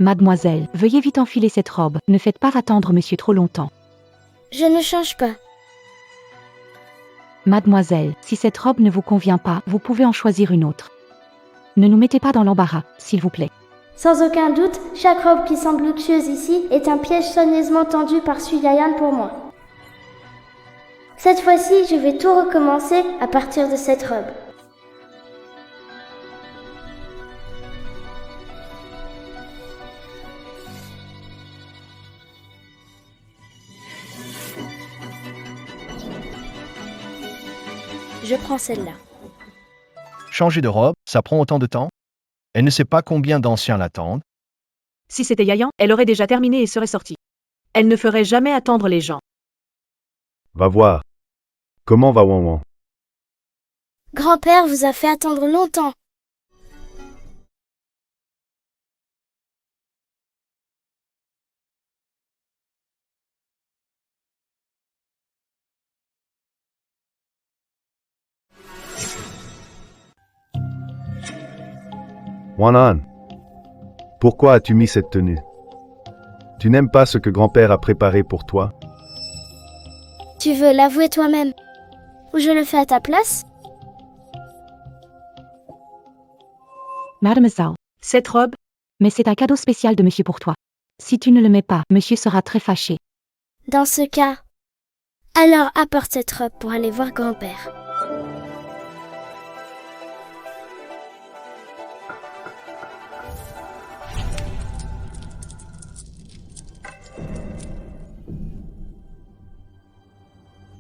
Mademoiselle, veuillez vite enfiler cette robe, ne faites pas attendre monsieur trop longtemps. Je ne change pas. Mademoiselle, si cette robe ne vous convient pas, vous pouvez en choisir une autre. Ne nous mettez pas dans l'embarras, s'il vous plaît. Sans aucun doute, chaque robe qui semble luxueuse ici est un piège soigneusement tendu par Suyayan pour moi. Cette fois-ci, je vais tout recommencer à partir de cette robe. Je prends celle-là. Changer de robe, ça prend autant de temps? Elle ne sait pas combien d'anciens l'attendent. Si c'était Yayan, elle aurait déjà terminé et serait sortie. Elle ne ferait jamais attendre les gens. Va voir. Comment va Wanwan? Grand-père vous a fait attendre longtemps. Wanan, pourquoi as-tu mis cette tenue? Tu n'aimes pas ce que grand-père a préparé pour toi? Tu veux l'avouer toi-même? Ou je le fais à ta place? Mademoiselle, Cette robe, mais c'est un cadeau spécial de monsieur pour toi. Si tu ne le mets pas, monsieur sera très fâché. Dans ce cas, alors apporte cette robe pour aller voir grand-père.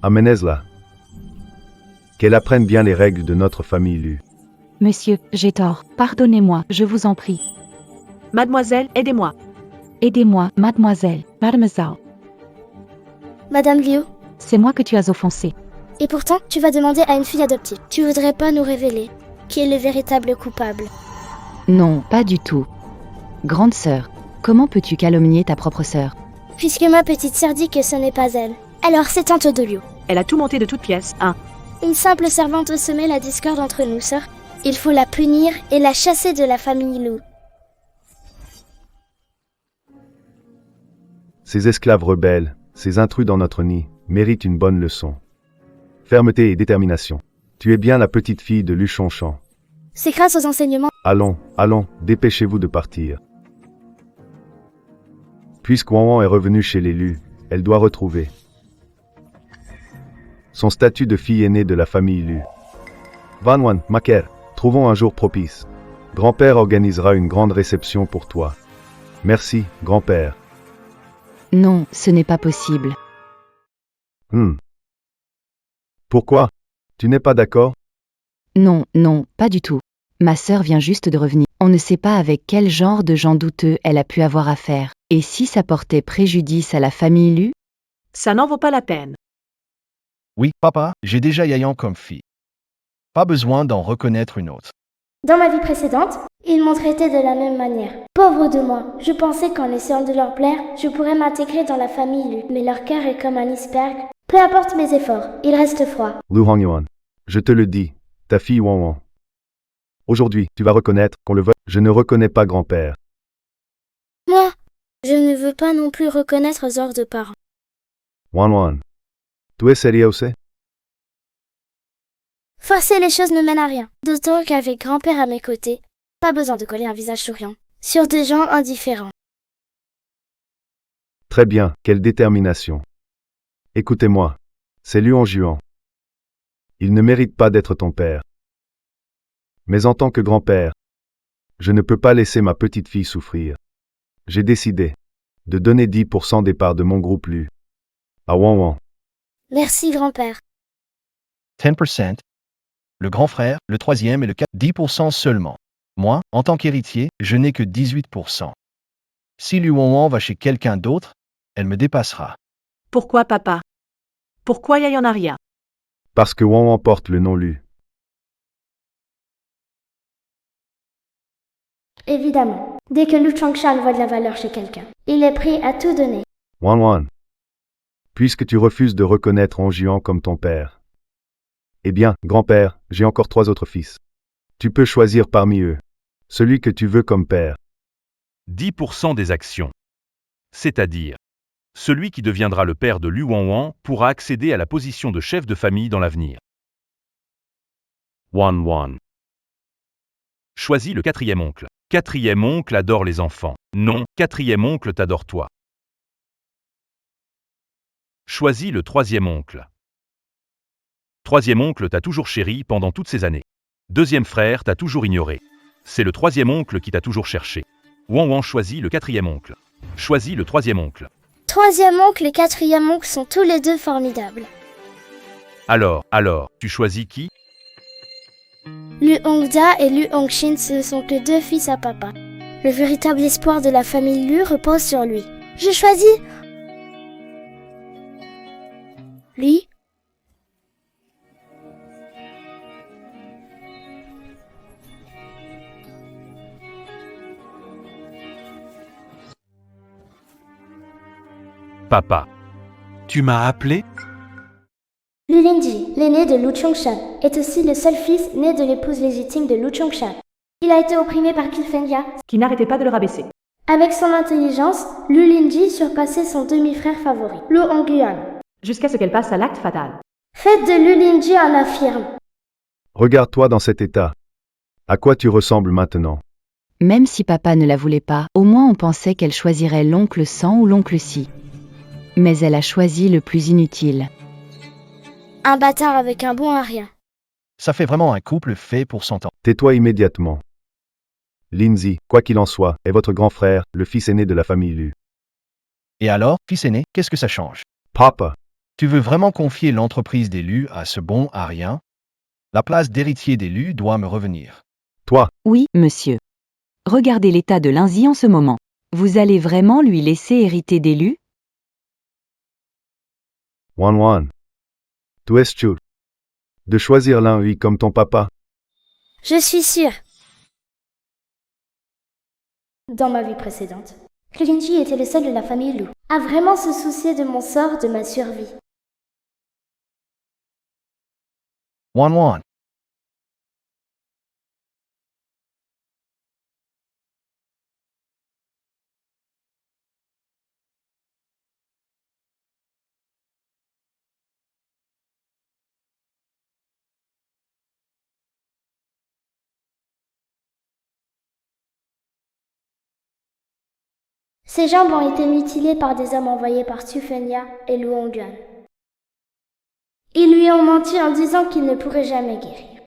Amenez-la. Qu'elle apprenne bien les règles de notre famille Lu. Monsieur, j'ai tort, pardonnez-moi, je vous en prie. mademoiselle, aidez-moi. Aidez-moi, mademoiselle, mademoiselle. Madame Liu, C'est moi que tu as offensé. et pourtant tu vas demander à une fille adoptive. Tu voudrais pas nous révéler qui est le véritable coupable? Non, pas du tout. Grande sœur, comment peux-tu calomnier ta propre sœur? Puisque ma petite sœur dit que ce n'est pas elle. Alors c'est tante de Liu. Elle a tout monté de toutes pièces, hein. Une simple servante semer la discorde entre nous, sœurs. Il faut la punir et la chasser de la famille Liu. Ces esclaves rebelles, ces intrus dans notre nid, méritent une bonne leçon. Fermeté et détermination. Tu es bien la petite fille de Lu Chonchan. C'est grâce aux enseignements. Allons, allons, dépêchez-vous de partir. Puisque Wanwan est revenue chez les Lu, elle doit retrouver son statut de fille aînée de la famille Lu. Vanwan, Maker, trouvons un jour propice. Grand-père organisera une grande réception pour toi. Merci, grand-père. Non, ce n'est pas possible. Pourquoi? Tu n'es pas d'accord? Non, non, pas du tout. Ma sœur vient juste de revenir. On ne sait pas avec quel genre de gens douteux elle a pu avoir affaire. Et si ça portait préjudice à la famille Lu? Ça n'en vaut pas la peine. Oui, papa, j'ai déjà Yayan comme fille. Pas besoin d'en reconnaître une autre. Dans ma vie précédente, ils m'ont traité de la même manière. Pauvre de moi, je pensais qu'en essayant de leur plaire, je pourrais m'intégrer dans la famille Lu. Mais leur cœur est comme un iceberg. Peu importe mes efforts, il reste froid. Lu Hongyuan, je te le dis, ta fille Wanwan. Aujourd'hui, tu vas reconnaître qu'on le veuille. Je ne reconnais pas grand-père. Moi, je ne veux pas non plus reconnaître Zor de parents. Wanwan, tu es sérieux? Forcer les choses ne mène à rien. D'autant qu'avec grand-père à mes côtés, pas besoin de coller un visage souriant sur des gens indifférents. Très bien, quelle détermination. Écoutez-moi, c'est Lu Hongyuan. Il ne mérite pas d'être ton père. Mais en tant que grand-père, je ne peux pas laisser ma petite fille souffrir. J'ai décidé de donner 10% des parts de mon groupe Lu à Wanwan. Merci grand-père. 10%. Le grand frère, le troisième et le 10% seulement. Moi, en tant qu'héritier, je n'ai que 18%. Si Lu Wanwan va chez quelqu'un d'autre, elle me dépassera. Pourquoi, papa? Pourquoi Yayan n'a rien? Parce que Wanwan porte le nom Lu. Évidemment, dès que Lu Changshan voit de la valeur chez quelqu'un, il est prêt à tout donner. Wanwan, puisque tu refuses de reconnaître Hongyuan comme ton père, eh bien, grand-père, j'ai encore 3 autres fils. Tu peux choisir parmi eux celui que tu veux comme père. 10% des actions. C'est-à-dire, celui qui deviendra le père de Lu Wanwan pourra accéder à la position de chef de famille dans l'avenir. Wanwan. Choisis le quatrième oncle. Quatrième oncle adore les enfants. Non, quatrième oncle t'adore toi. Choisis le troisième oncle. Troisième oncle t'a toujours chéri pendant toutes ces années. Deuxième frère t'a toujours ignoré. C'est le troisième oncle qui t'a toujours cherché. Wanwan choisit le quatrième oncle. Choisis le troisième oncle. Troisième oncle et quatrième oncle sont tous les deux formidables. Alors, tu choisis qui? Lu Hongda et Lu Hongshin ne sont que deux fils à papa. Le véritable espoir de la famille Lu repose sur lui. Je choisis... lui. Papa. Tu m'as appelé? Lu Linji, l'aîné de Lu Chongshan, est aussi le seul fils né de l'épouse légitime de Lu Chongshan. Il a été opprimé par Qinfengya. Qui n'arrêtait pas de le rabaisser. Avec son intelligence, Lu Linji surpassait son demi-frère favori, Lu Hongguan. Jusqu'à ce qu'elle passe à l'acte fatal. Faites de Lu Linji un infirme. Regarde-toi dans cet état. À quoi tu ressembles maintenant? Même si papa ne la voulait pas, au moins on pensait qu'elle choisirait l'oncle San ou l'oncle Si. Mais elle a choisi le plus inutile. Un bâtard avec un bon à rien. Ça fait vraiment un couple fait pour s'entendre. Tais-toi immédiatement. Lindsay, quoi qu'il en soit, est votre grand frère, le fils aîné de la famille Lu. Et alors, fils aîné, qu'est-ce que ça change? Papa, Tu veux vraiment confier l'entreprise des Lu à ce bon à rien? La place d'héritier des Lu doit me revenir. toi, Oui, monsieur. Regardez l'état de Lindsay en ce moment. Vous allez vraiment lui laisser hériter d'élus? Wanwan. Tu es sûr de choisir l'un oui comme ton papa? Je suis sûre. Dans ma vie précédente, Linji était le seul de la famille Lu à vraiment se soucier de mon sort, de ma survie. Wanwan. Ses jambes ont été mutilées par des hommes envoyés par Sufenya et Lu Hongguan. Ils lui ont menti en disant qu'il ne pourrait jamais guérir.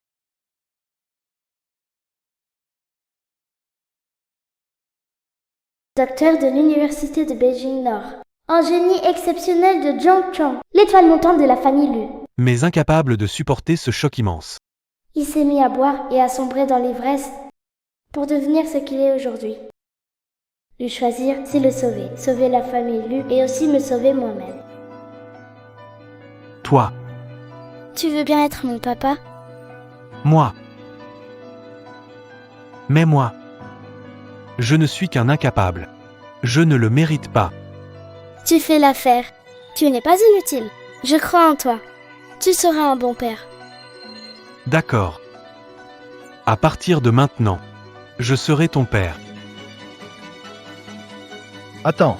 Docteur de l'université de Beijing Nord. Un génie exceptionnel de Zhang Chong, l'étoile montante de la famille Lu. Mais incapable de supporter ce choc immense. Il s'est mis à boire et à sombrer dans l'ivresse pour devenir ce qu'il est aujourd'hui. Le choisir, c'est le sauver. Sauver la famille Lu et aussi me sauver moi-même. Toi, Tu veux bien être mon papa? moi. Mais moi. Je ne suis qu'un incapable. Je ne le mérite pas. Tu fais l'affaire. Tu n'es pas inutile. Je crois en toi. Tu seras un bon père. D'accord. À partir de maintenant, je serai ton père. Attends.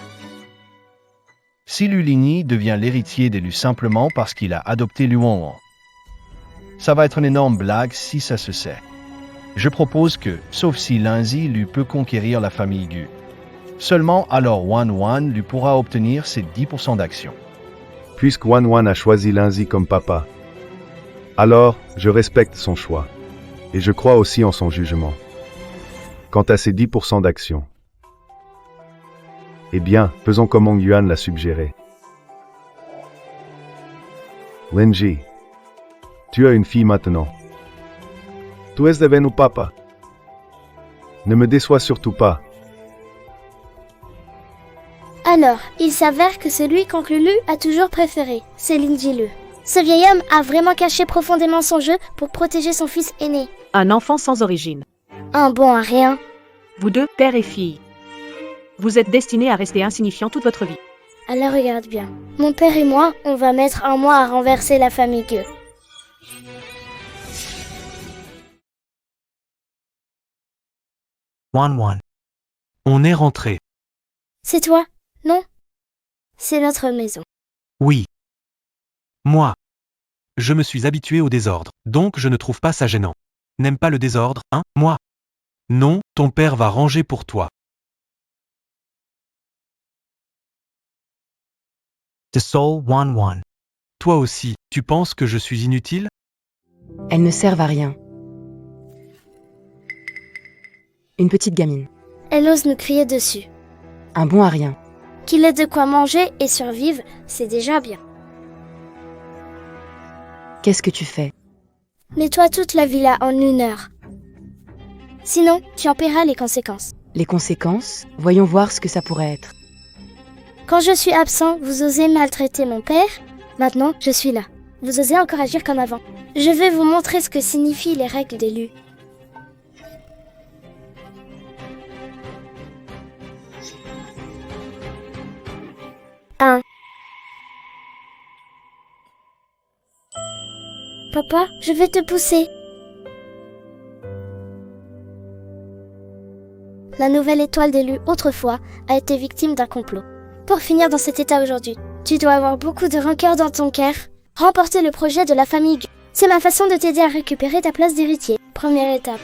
Si Lu Lingyi devient l'héritier des Lu simplement parce qu'il a adopté Lu Wanwan, ça va être une énorme blague si ça se sait. Je propose que, sauf si Lindsay Lu peut conquérir la famille Gu, seulement alors Wanwan lui pourra obtenir ses 10% d'actions. Puisque Wanwan a choisi Lindsay comme papa, alors je respecte son choix. Et je crois aussi en son jugement. Quant à ses 10% d'actions, eh bien, faisons comme Hong Yuan l'a suggéré. Linji, tu as une fille maintenant. Tu es devenu papa. Ne me déçois surtout pas. Alors, il s'avère que celui qu'oncle Lu a toujours préféré, c'est Linji Lu. Ce vieil homme a vraiment caché profondément son jeu pour protéger son fils aîné. Un enfant sans origine. Un bon à rien. Vous deux, père et fille. Vous êtes destinés à rester insignifiants toute votre vie. Alors regarde bien. Mon père et moi, on va mettre un mois à renverser la famille Gue. Wanwan. On est rentré. C'est toi, non? C'est notre maison. Oui. Moi. Je me suis habitué au désordre, donc je ne trouve pas ça gênant. N'aime pas le désordre, hein, moi? Non, ton père va ranger pour toi. The Soul 1-1. Toi aussi, tu penses que je suis inutile? Elles ne servent à rien. Une petite gamine. Elle ose nous crier dessus. Un bon à rien. Qu'il ait de quoi manger et survivre, c'est déjà bien. Qu'est-ce que tu fais? Nettoie toute la villa en 1 heure. Sinon, tu en paieras les conséquences. Les conséquences? Voyons voir ce que ça pourrait être. Quand je suis absent, vous osez maltraiter mon père. Maintenant, je suis là. Vous osez encore agir comme avant. Je vais vous montrer ce que signifient les règles d'élu. Papa, je vais te pousser. La nouvelle étoile d'élu autrefois a été victime d'un complot. Pour finir dans cet état aujourd'hui, tu dois avoir beaucoup de rancœur dans ton cœur. Remporter le projet de la famille Gu. C'est ma façon de t'aider à récupérer ta place d'héritier. Première étape.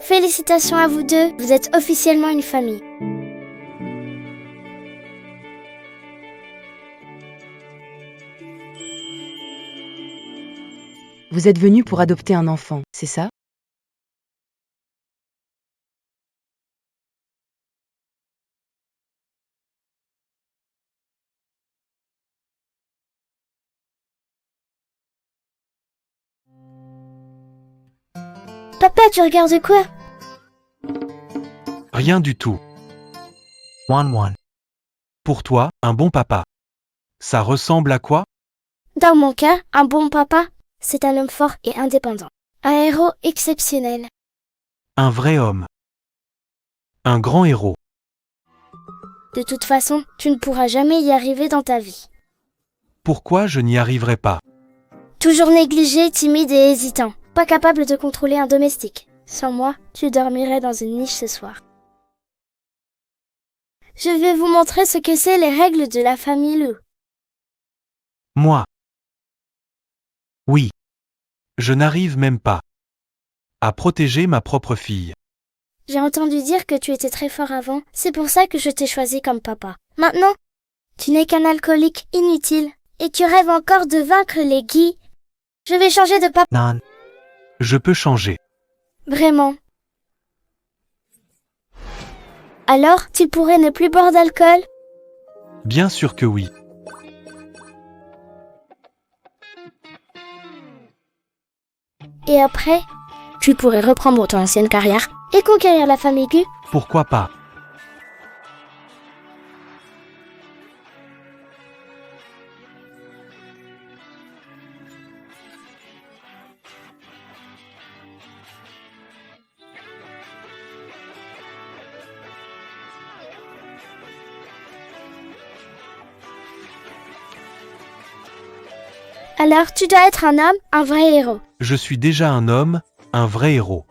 Félicitations à vous deux, vous êtes officiellement une famille. Vous êtes venu pour adopter un enfant, c'est ça? Papa, tu regardes quoi? Rien du tout. 1-1. Pour toi, un bon papa. Ça ressemble à quoi? Dans mon cas, un bon papa, c'est un homme fort et indépendant. Un héros exceptionnel. Un vrai homme. Un grand héros. De toute façon, tu ne pourras jamais y arriver dans ta vie. Pourquoi je n'y arriverai pas? Toujours négligé, timide et hésitant. Pas capable de contrôler un domestique. Sans moi, tu dormirais dans une niche ce soir. Je vais vous montrer ce que c'est les règles de la famille Lou. Moi. Oui. Je n'arrive même pas à protéger ma propre fille. J'ai entendu dire que tu étais très fort avant, c'est pour ça que je t'ai choisi comme papa. Maintenant, tu n'es qu'un alcoolique inutile, et tu rêves encore de vaincre les Guy. Je vais changer de papa. Non. Je peux changer. Vraiment. Alors, tu pourrais ne plus boire d'alcool? Bien sûr que oui. Et après, tu pourrais reprendre ton ancienne carrière et conquérir la famille Gu. Pourquoi pas? Alors, tu dois être un homme, un vrai héros. Je suis déjà un homme, un vrai héros.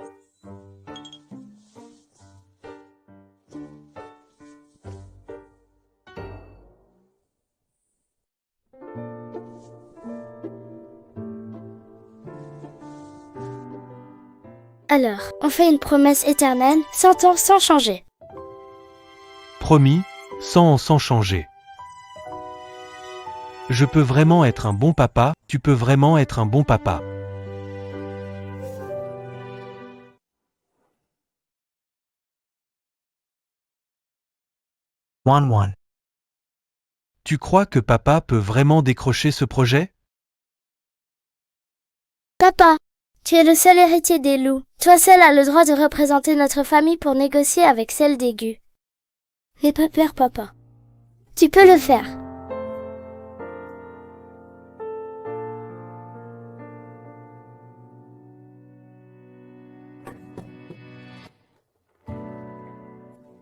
Alors, on fait une promesse éternelle, 100 ans sans changer. Promis, sans changer. Je peux vraiment être un bon papa, tu peux vraiment être un bon papa. Tu crois que papa peut vraiment décrocher ce projet? Papa, tu es le seul héritier des loups. Toi seul as le droit de représenter notre famille pour négocier avec celle des Gu. N'aie pas peur, papa. Tu peux le faire.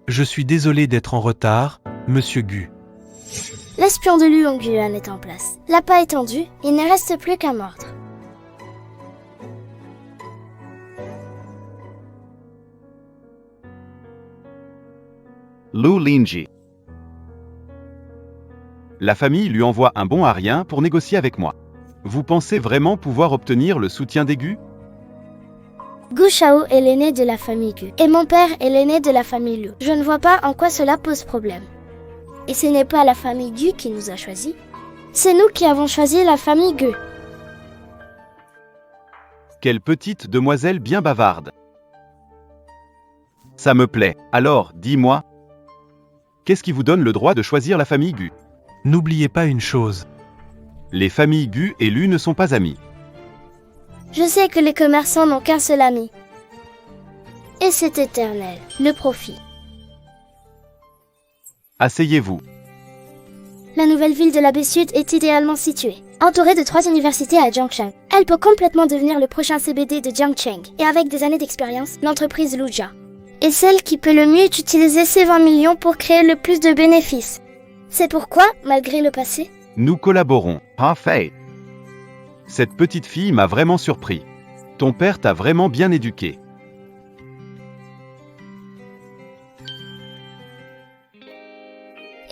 Je suis désolé d'être en retard, Monsieur Gu. L'espion de Luon Guan est en place. L'appât est tendu, il ne reste plus qu'à mordre. Lu Linji. La famille lui envoie un bon à rien pour négocier avec moi. Vous pensez vraiment pouvoir obtenir le soutien des Gu? Gu Shao est l'aîné de la famille Gu, et mon père est l'aîné de la famille Liu. Je ne vois pas en quoi cela pose problème. Et ce n'est pas la famille Gu qui nous a choisis. C'est nous qui avons choisi la famille Gu. Quelle petite demoiselle bien bavarde. Ça me plaît. Alors, dis-moi, qu'est-ce qui vous donne le droit de choisir la famille Gu? N'oubliez pas une chose. Les familles Gu et Lu ne sont pas amies. Je sais que les commerçants n'ont qu'un seul ami. Et c'est éternel, le profit. Asseyez-vous. La nouvelle ville de la baie Sud est idéalement située, entourée de 3 universités à Jiangcheng. Elle peut complètement devenir le prochain CBD de Jiangcheng, et avec des années d'expérience, l'entreprise Lujia est celle qui peut le mieux utiliser ses 20 millions pour créer le plus de bénéfices. C'est pourquoi, malgré le passé, Nous collaborons. Parfait. Cette petite fille m'a vraiment surpris. Ton père t'a vraiment bien éduqué.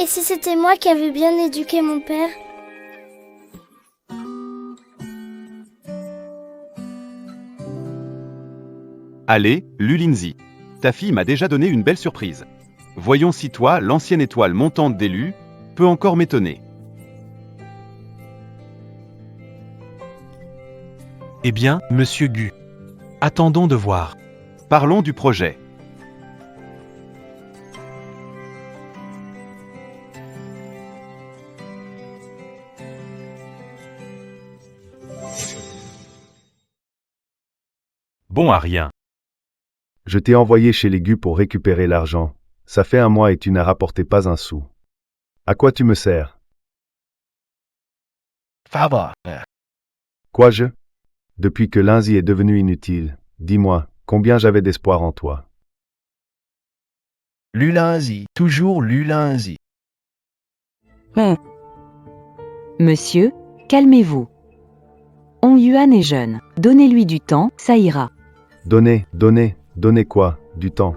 et si c'était moi qui avais bien éduqué mon père? Allez, Lu Linzi. Ta fille m'a déjà donné une belle surprise. Voyons si toi, l'ancienne étoile montante des Lu, peut encore m'étonner. Eh bien, monsieur Gu. Attendons de voir. Parlons du projet. Bon à rien. Je t'ai envoyé chez les Gu pour récupérer l'argent. Ça fait un mois et tu n'as rapporté pas un sou. À quoi tu me sers? Fava. Quoi je? Depuis que Linzi est devenu inutile, dis-moi, combien j'avais d'espoir en toi. Lulinzi. Toujours Lulinzi. Monsieur, calmez-vous. On Yuan est jeune. Donnez-lui du temps, ça ira. Donnez quoi? Du temps.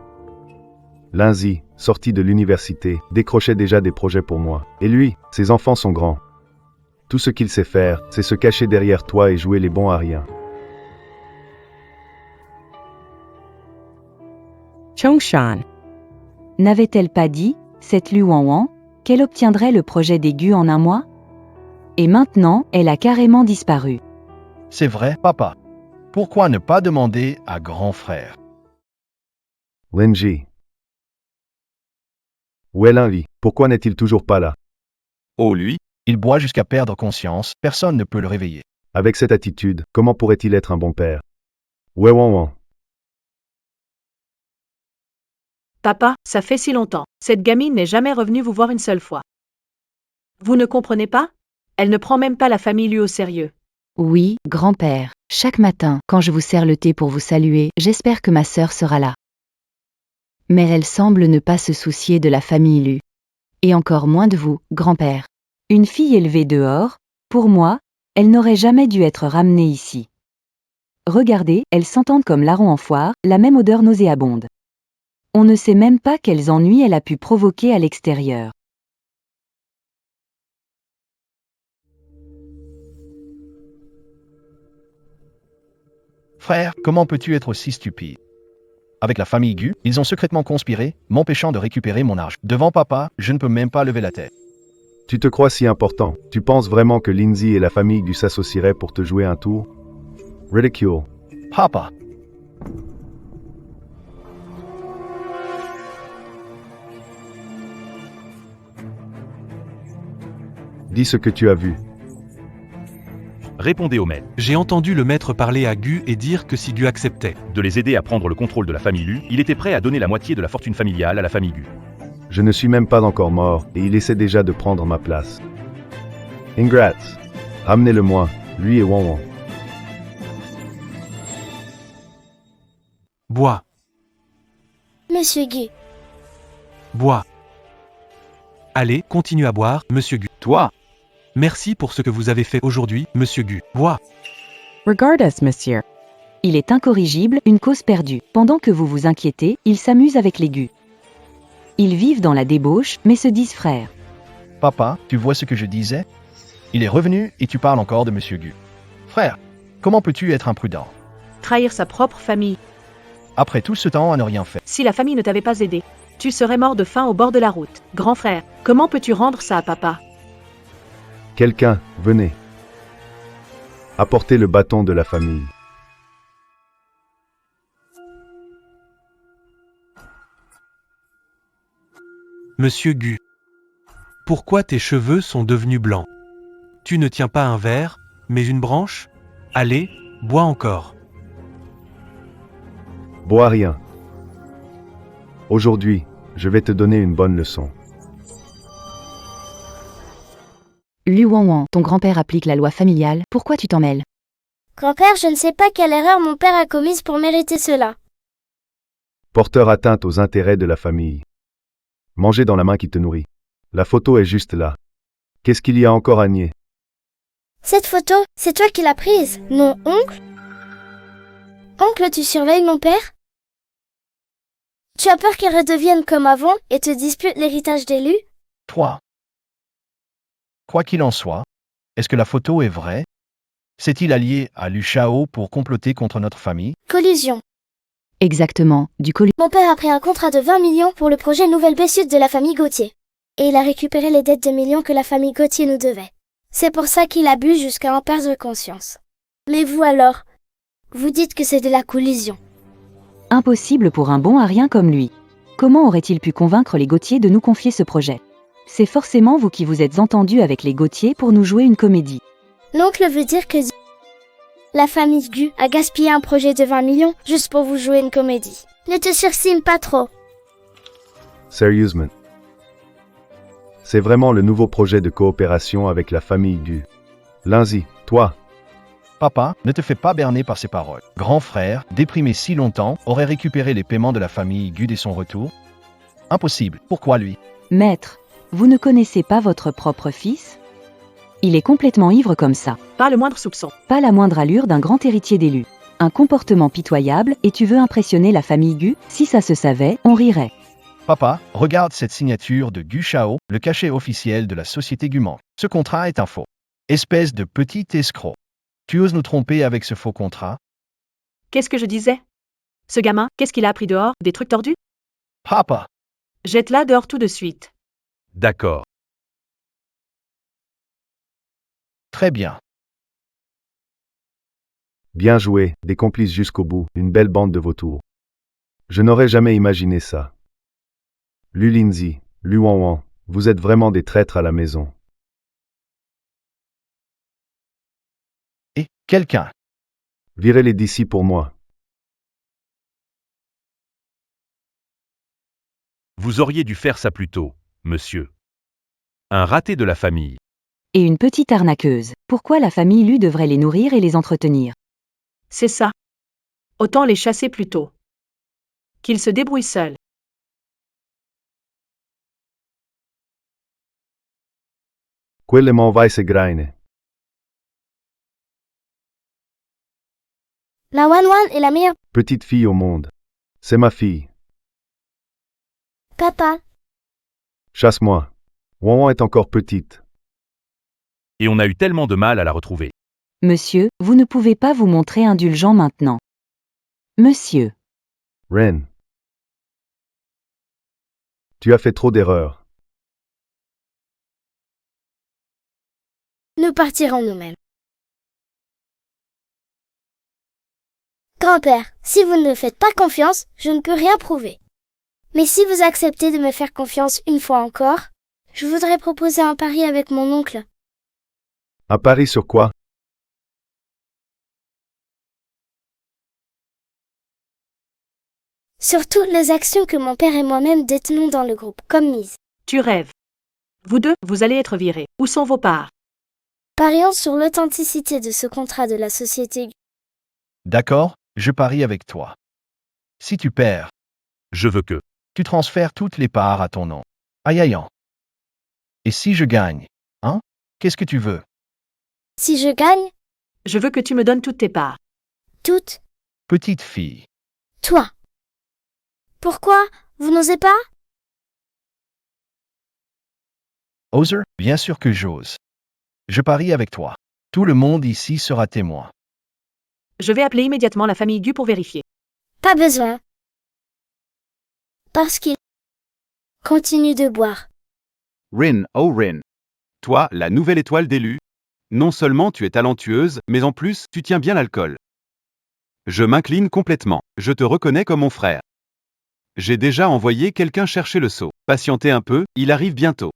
Linzi, sorti de l'université, décrochait déjà des projets pour moi. Et lui, ses enfants sont grands. Tout ce qu'il sait faire, c'est se cacher derrière toi et jouer les bons à rien. Chongshan. N'avait-elle pas dit, cette Lu Wanwan, qu'elle obtiendrait le projet des Gu en un mois? Et maintenant, elle a carrément disparu. C'est vrai, papa. Pourquoi ne pas demander à grand frère? Linji. Où est Linli? Pourquoi n'est-il toujours pas là? Oh lui, Il boit jusqu'à perdre conscience, personne ne peut le réveiller. Avec cette attitude, comment pourrait-il être un bon père? Où est Wanwan? Papa, ça fait si longtemps. Cette gamine n'est jamais revenue vous voir une seule fois. Vous ne comprenez pas? Elle ne prend même pas la famille Lu au sérieux. Oui, grand-père. Chaque matin, quand je vous sers le thé pour vous saluer, j'espère que ma sœur sera là. Mais elle semble ne pas se soucier de la famille Lu. Et encore moins de vous, grand-père. Une fille élevée dehors, pour moi, elle n'aurait jamais dû être ramenée ici. Regardez, elles s'entendent comme larrons en foire, la même odeur nauséabonde. On ne sait même pas quels ennuis elle a pu provoquer à l'extérieur. Frère, comment peux-tu être aussi stupide? Avec la famille Gu, ils ont secrètement conspiré, m'empêchant de récupérer mon argent. Devant papa, je ne peux même pas lever la tête. Tu te crois si important? Tu penses vraiment que Linzi et la famille Gu s'associeraient pour te jouer un tour? Ridicule. Papa. Dis ce que tu as vu. répondez au maître. J'ai entendu le maître parler à Gu et dire que si Gu acceptait De les aider à prendre le contrôle de la famille Lu, il était prêt à donner la moitié de la fortune familiale à la famille Gu. Je ne suis même pas encore mort, et il essaie déjà de prendre ma place. Ingrats. Ramenez-le-moi, lui et Wanwan. Bois, Monsieur Gu, bois. Allez, continue à boire, monsieur Gu. Toi, Merci pour ce que vous avez fait aujourd'hui, monsieur Gu. Bois. Regard us, monsieur. Il est incorrigible, une cause perdue. Pendant que vous vous inquiétez, il s'amuse avec les Gu. Ils vivent dans la débauche, mais se disent frères. Papa, tu vois ce que je disais? Il est revenu et tu parles encore de Monsieur Gu. Frère, comment peux-tu être imprudent? Trahir sa propre famille. Après tout ce temps à ne rien faire. Si la famille ne t'avait pas aidé, tu serais mort de faim au bord de la route. Grand frère, comment peux-tu rendre ça à papa? Quelqu'un, venez. Apportez le bâton de la famille. Monsieur Gu. Pourquoi tes cheveux sont devenus blancs? Tu ne tiens pas un verre, mais une branche? Allez, bois encore. Bois rien. Aujourd'hui, je vais te donner une bonne leçon. Lu Wanwan, ton grand-père applique la loi familiale, pourquoi tu t'en mêles? Grand-père, je ne sais pas quelle erreur mon père a commise pour mériter cela. Porteur atteinte aux intérêts de la famille. Manger dans la main qui te nourrit. La photo est juste là. Qu'est-ce qu'il y a encore à nier? Cette photo, c'est toi qui l'as prise, non, oncle? Oncle, tu surveilles mon père? Tu as peur qu'il redevienne comme avant et te dispute l'héritage d'élu? Toi. Quoi qu'il en soit, est-ce que la photo est vraie? S'est-il allié à Lu Shao pour comploter contre notre famille? Collusion. Exactement, du collu. Mon père a pris un contrat de 20 millions pour le projet Nouvelle Baie Sud de la famille Gauthier. Et il a récupéré les dettes de millions que la famille Gauthier nous devait. C'est pour ça qu'il a bu jusqu'à en perdre conscience. Mais vous alors? Vous dites que c'est de la collusion. Impossible pour un bon à rien comme lui. Comment aurait-il pu convaincre les Gauthier de nous confier ce projet? C'est forcément vous qui vous êtes entendu avec les Gauthier pour nous jouer une comédie. L'oncle veut dire que la famille Gu a gaspillé un projet de 20 millions juste pour vous jouer une comédie. Ne te surcime pas trop. Sérieusement. C'est vraiment le nouveau projet de coopération avec la famille Gu. Lindsay, toi, Papa, ne te fais pas berner par ces paroles. Grand frère, déprimé si longtemps, aurait récupéré les paiements de la famille Gu dès son retour? Impossible. Pourquoi lui? Maître, vous ne connaissez pas votre propre fils? Il est complètement ivre comme ça. Pas le moindre soupçon. Pas la moindre allure d'un grand héritier d'élu. Un comportement pitoyable et tu veux impressionner la famille Gu? Si ça se savait, on rirait. Papa, regarde cette signature de Gu Shao, le cachet officiel de la société Guman. Ce contrat est un faux. Espèce de petit escroc. Tu oses nous tromper avec ce faux contrat? Qu'est-ce que je disais? Ce gamin, qu'est-ce qu'il a appris dehors? Des trucs tordus? Papa! Jette-la dehors tout de suite. D'accord. Très bien. bien joué, des complices jusqu'au bout, une belle bande de vautours. Je n'aurais jamais imaginé ça. Lu Lindsay, Lu Wanwan, vous êtes vraiment des traîtres à la maison. Et quelqu'un. Virez-les d'ici pour moi. Vous auriez dû faire ça plus tôt, monsieur. Un raté de la famille. Et une petite arnaqueuse. Pourquoi la famille Lu devrait les nourrir et les entretenir? C'est ça. Autant les chasser plus tôt. Qu'ils se débrouillent seuls. Quelle mon weiße Greine. La Wanwan est la meilleure. Petite fille au monde. C'est ma fille. Papa, Chasse-moi. Wanwan est encore petite. Et on a eu tellement de mal à la retrouver. Monsieur, vous ne pouvez pas vous montrer indulgent maintenant. Monsieur. Ren. Tu as fait trop d'erreurs. nous partirons nous-mêmes. Grand-père, si vous ne me faites pas confiance, je ne peux rien prouver. Mais si vous acceptez de me faire confiance une fois encore, je voudrais proposer un pari avec mon oncle. Un pari sur quoi? Sur toutes les actions que mon père et moi-même détenons dans le groupe, comme mise. Tu rêves. Vous deux, vous allez être virés. Où sont vos parts? Parions sur l'authenticité de ce contrat de la société. D'accord, je parie avec toi. Si tu perds, Je veux que. tu transfères toutes les parts à ton nom. Aïe aïe aïe. Et si je gagne, hein? Qu'est-ce que tu veux? Si je gagne, Je veux que tu me donnes toutes tes parts. toutes, Petite fille. toi. Pourquoi? Vous n'osez pas? Oser, bien sûr que j'ose. Je parie avec toi. Tout le monde ici sera témoin. Je vais appeler immédiatement la famille Gu pour vérifier. Pas besoin. Parce qu'il continue de boire. Rin, oh Rin. Toi, la nouvelle étoile d'élu. Non seulement tu es talentueuse, mais en plus, tu tiens bien l'alcool. Je m'incline complètement. Je te reconnais comme mon frère. J'ai déjà envoyé quelqu'un chercher le seau. Patientez un peu, il arrive bientôt.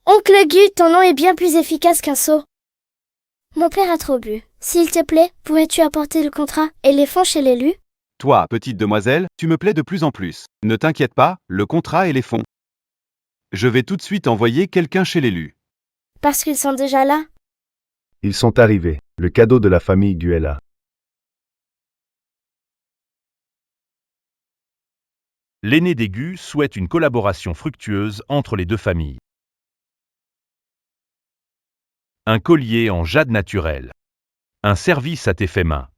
Oncle Gu, ton nom est bien plus efficace qu'un seau. Mon père a trop bu. S'il te plaît, pourrais-tu apporter le contrat et les fonds chez l'élu? Toi, petite demoiselle, tu me plais de plus en plus. Ne t'inquiète pas, le contrat et les fonds. Je vais tout de suite envoyer quelqu'un chez l'élu. Parce qu'ils sont déjà là. Ils sont arrivés. Le cadeau de la famille Gu est là. L'aîné des Gu souhaite une collaboration fructueuse entre les deux familles. Un collier en jade naturel. Un service à tes faits main.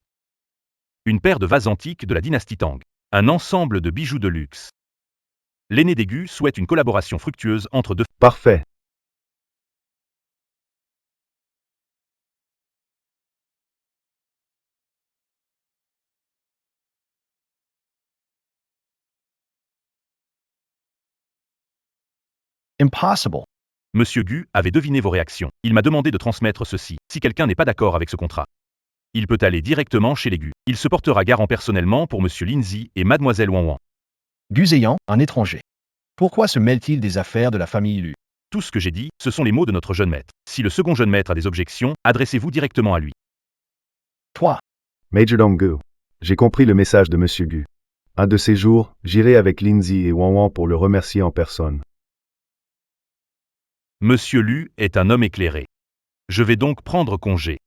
Une paire de vases antiques de la dynastie Tang. Un ensemble de bijoux de luxe. L'aîné des Gu souhaite une collaboration fructueuse entre deux. Parfait. Impossible. Monsieur Gu avait deviné vos réactions. Il m'a demandé de transmettre ceci. Si quelqu'un n'est pas d'accord avec ce contrat, il peut aller directement chez les Gu. Il se portera garant personnellement pour Monsieur Lindsay et Mademoiselle Wan Wan. Gu Zheyan, un étranger. Pourquoi se mêle-t-il des affaires de la famille Lu? Tout ce que j'ai dit, ce sont les mots de notre jeune maître. Si le second jeune maître a des objections, adressez-vous directement à lui. Toi, Major Dong Gu. J'ai compris le message de Monsieur Gu. Un de ces jours, j'irai avec Lindsay et Wan Wan pour le remercier en personne. Monsieur Lu est un homme éclairé. Je vais donc prendre congé.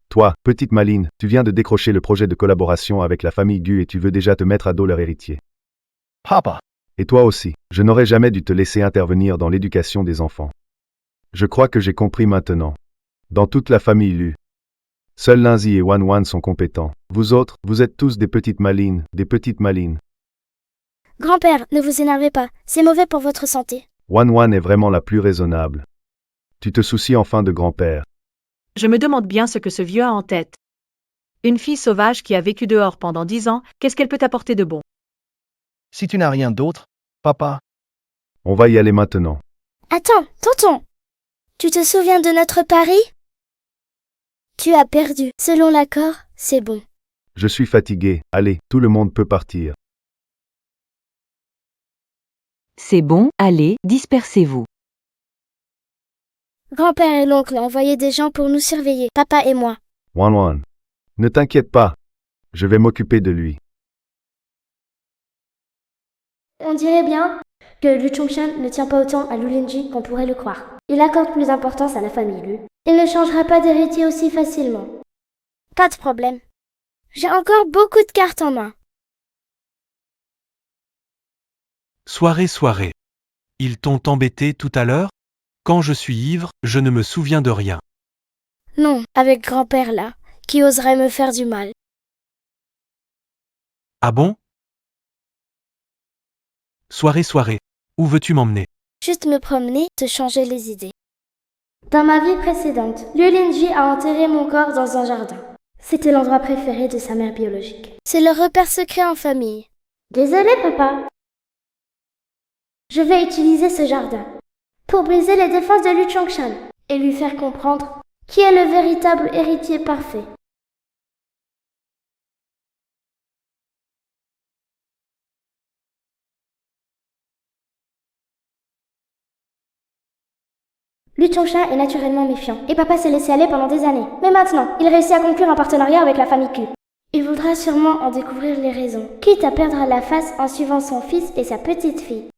Toi, petite maline, tu viens de décrocher le projet de collaboration avec la famille Gu et tu veux déjà te mettre à dos leur héritier. Papa. Et toi aussi, je n'aurais jamais dû te laisser intervenir dans l'éducation des enfants. Je crois que j'ai compris maintenant. Dans toute la famille Lu, seuls Lindsay et Wan Wan sont compétents. Vous autres, vous êtes tous des petites malines, des petites malines. Grand-père, ne vous énervez pas. C'est mauvais pour votre santé. Wan Wan est vraiment la plus raisonnable. Tu te soucies enfin de grand-père. Je me demande bien ce que ce vieux a en tête. Une fille sauvage qui a vécu dehors pendant 10 ans, qu'est-ce qu'elle peut apporter de bon? Si tu n'as rien d'autre, papa, On va y aller maintenant. Attends, tonton. Tu te souviens de notre pari? Tu as perdu. Selon l'accord, c'est bon. Je suis fatigué. Allez, tout le monde peut partir. C'est bon, allez, dispersez-vous. Grand-père et l'oncle ont envoyé des gens pour nous surveiller, papa et moi. Wan Wan. Ne t'inquiète pas. Je vais m'occuper de lui. On dirait bien que Lu Chongshan ne tient pas autant à Lu Linji qu'on pourrait le croire. Il accorde plus d'importance à la famille Lu. Il ne changera pas d'héritier aussi facilement. Pas de problème. J'ai encore beaucoup de cartes en main. Soirée. Ils t'ont embêté tout à l'heure? Quand je suis ivre, je ne me souviens de rien. Non, avec grand-père là, qui oserait me faire du mal. Ah bon? Soirée. Où veux-tu m'emmener? Juste me promener, te changer les idées. Dans ma vie précédente, Liu Linji a enterré mon corps dans un jardin. C'était l'endroit préféré de sa mère biologique. C'est le repère secret en famille. Désolé, papa. Je vais utiliser ce jardin pour briser les défenses de Lu Chongshan et lui faire comprendre qui est le véritable héritier parfait. Lu Chongshan est naturellement méfiant, et papa s'est laissé aller pendant des années. Mais maintenant, il réussit à conclure un partenariat avec la famille Q. Il voudra sûrement en découvrir les raisons, quitte à perdre la face en suivant son fils et sa petite fille.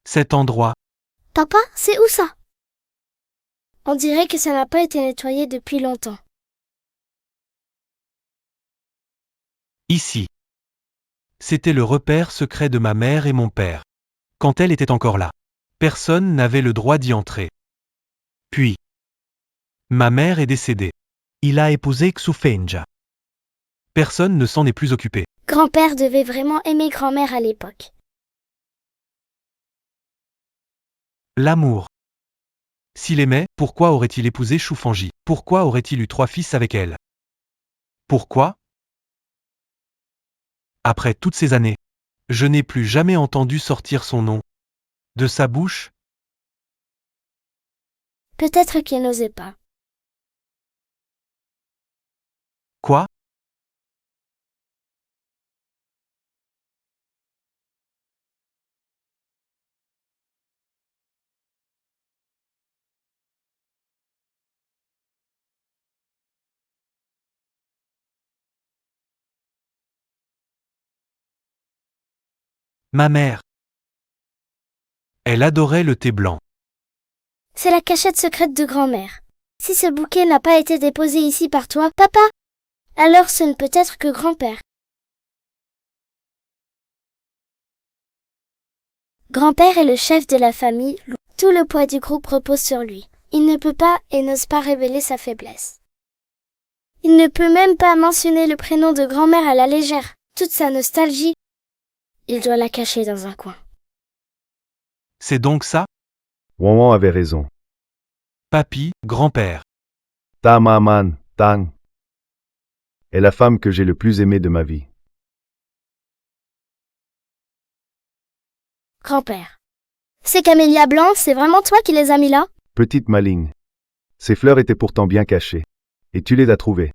Cet endroit. Papa, c'est où ça? On dirait que ça n'a pas été nettoyé depuis longtemps. Ici. C'était le repère secret de ma mère et mon père. Quand elle était encore là. Personne n'avait le droit d'y entrer. Puis. Ma mère est décédée. Il a épousé Xu Fenja. Personne ne s'en est plus occupé. Grand-père devait vraiment aimer grand-mère à l'époque. L'amour. S'il aimait, pourquoi aurait-il épousé Choufangi? Pourquoi aurait-il eu 3 fils avec elle? Pourquoi? Après toutes ces années, je n'ai plus jamais entendu sortir son nom de sa bouche. Peut-être qu'il n'osait pas. Quoi? Ma mère. Elle adorait le thé blanc. C'est la cachette secrète de grand-mère. Si ce bouquet n'a pas été déposé ici par toi, papa, alors ce ne peut être que grand-père. Grand-père est le chef de la famille, tout le poids du groupe repose sur lui. Il ne peut pas et n'ose pas révéler sa faiblesse. Il ne peut même pas mentionner le prénom de grand-mère à la légère. Toute sa nostalgie, il doit la cacher dans un coin. C'est donc ça? Wanwan avait raison. Papy, grand-père. Ta maman, Tang, est la femme que j'ai le plus aimée de ma vie. Grand-père. Ces camélias blancs, c'est vraiment toi qui les as mis là? Petite maligne. Ces fleurs étaient pourtant bien cachées. Et tu les as trouvées.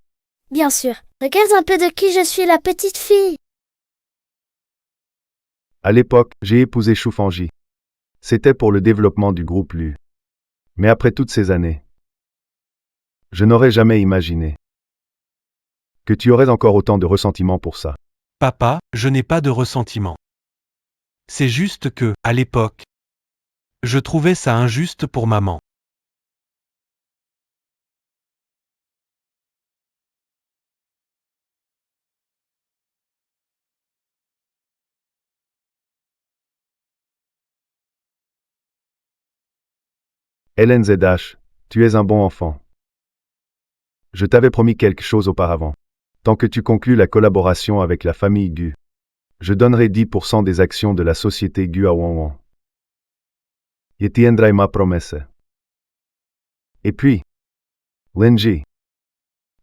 Bien sûr. Regarde un peu de qui je suis la petite fille. À l'époque, j'ai épousé Choufangi. C'était pour le développement du groupe Lu. Mais après toutes ces années, je n'aurais jamais imaginé que tu aurais encore autant de ressentiment pour ça. Papa, je n'ai pas de ressentiment. C'est juste que, à l'époque, je trouvais ça injuste pour maman. Hélène ZH, tu es un bon enfant. Je t'avais promis quelque chose auparavant. Tant que tu conclus la collaboration avec la famille Gu, je donnerai 10% des actions de la société Gu à Wanwan. Je tiendrai ma promesse. Et puis, Lenji,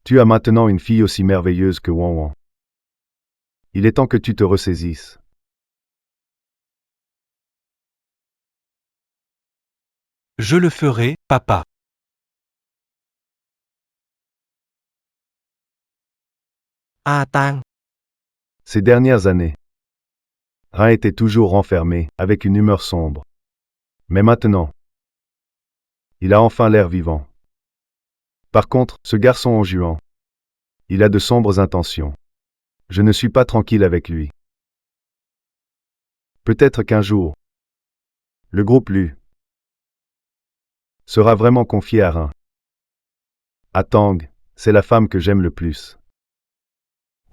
tu as maintenant une fille aussi merveilleuse que Wanwan. Il est temps que tu te ressaisisses. Je le ferai, papa. A Tang. Ces dernières années, Rin était toujours renfermé, avec une humeur sombre. Mais maintenant, il a enfin l'air vivant. Par contre, ce garçon en juan, il a de sombres intentions. Je ne suis pas tranquille avec lui. Peut-être qu'un jour, le groupe Lu sera vraiment confié à Rin. À Tang, c'est la femme que j'aime le plus.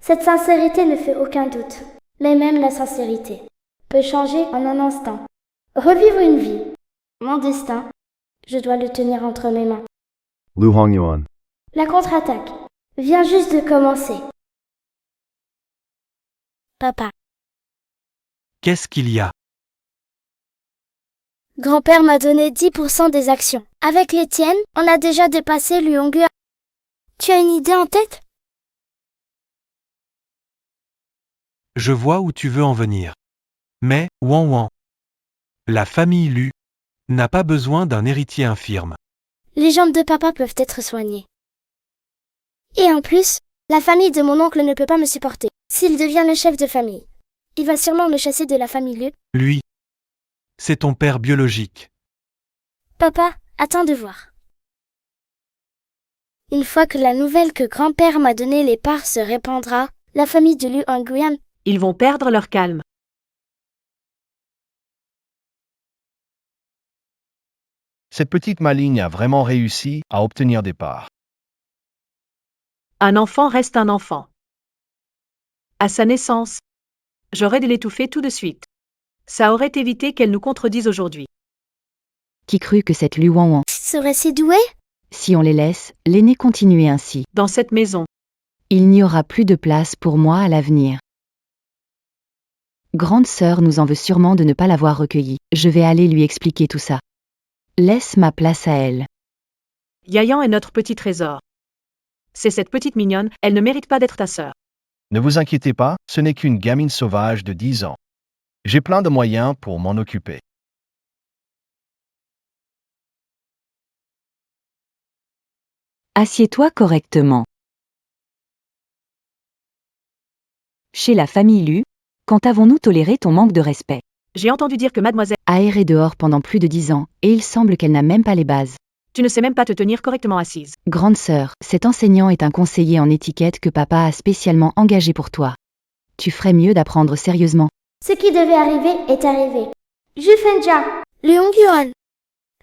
Cette sincérité ne fait aucun doute. Mais même la sincérité peut changer en un instant. Revivre une vie. Mon destin, je dois le tenir entre mes mains. Lu Hongyuan. La contre-attaque vient juste de commencer. Papa. Qu'est-ce qu'il y a? Grand-père m'a donné 10% des actions. Avec les tiennes, on a déjà dépassé Luongu. Tu as une idée en tête? Je vois où tu veux en venir. Mais, Wanwan, la famille Lu n'a pas besoin d'un héritier infirme. Les jambes de papa peuvent être soignées. Et en plus, la famille de mon oncle ne peut pas me supporter. S'il devient le chef de famille, il va sûrement me chasser de la famille Lu. Lui, c'est ton père biologique. Papa, attends de voir. Une fois que la nouvelle que grand-père m'a donnée les parts se répandra, la famille de Lu en Guyane, Ils vont perdre leur calme. Cette petite maligne a vraiment réussi à obtenir des parts. Un enfant reste un enfant. À sa naissance, j'aurais dû l'étouffer tout de suite. Ça aurait évité qu'elle nous contredise aujourd'hui. Qui crut que cette Lu Wanwan, serait si doué? si on les laisse, l'aîné continuer ainsi, Dans cette maison, il n'y aura plus de place pour moi à l'avenir. Grande sœur nous en veut sûrement de ne pas l'avoir recueilli. Je vais aller lui expliquer tout ça. Laisse ma place à elle. Yayan est notre petit trésor. C'est cette petite mignonne, elle ne mérite pas d'être ta sœur. Ne vous inquiétez pas, ce n'est qu'une gamine sauvage de 10 ans. J'ai plein de moyens pour m'en occuper. Assieds-toi correctement. Chez la famille Lu, quand avons-nous toléré ton manque de respect? J'ai entendu dire que mademoiselle, Aérée dehors pendant plus de 10 ans, et il semble qu'elle n'a même pas les bases. tu ne sais même pas te tenir correctement assise. Grande sœur, cet enseignant est un conseiller en étiquette que papa a spécialement engagé pour toi. Tu ferais mieux d'apprendre sérieusement. Ce qui devait arriver est arrivé. Jufenja, Leongyuan.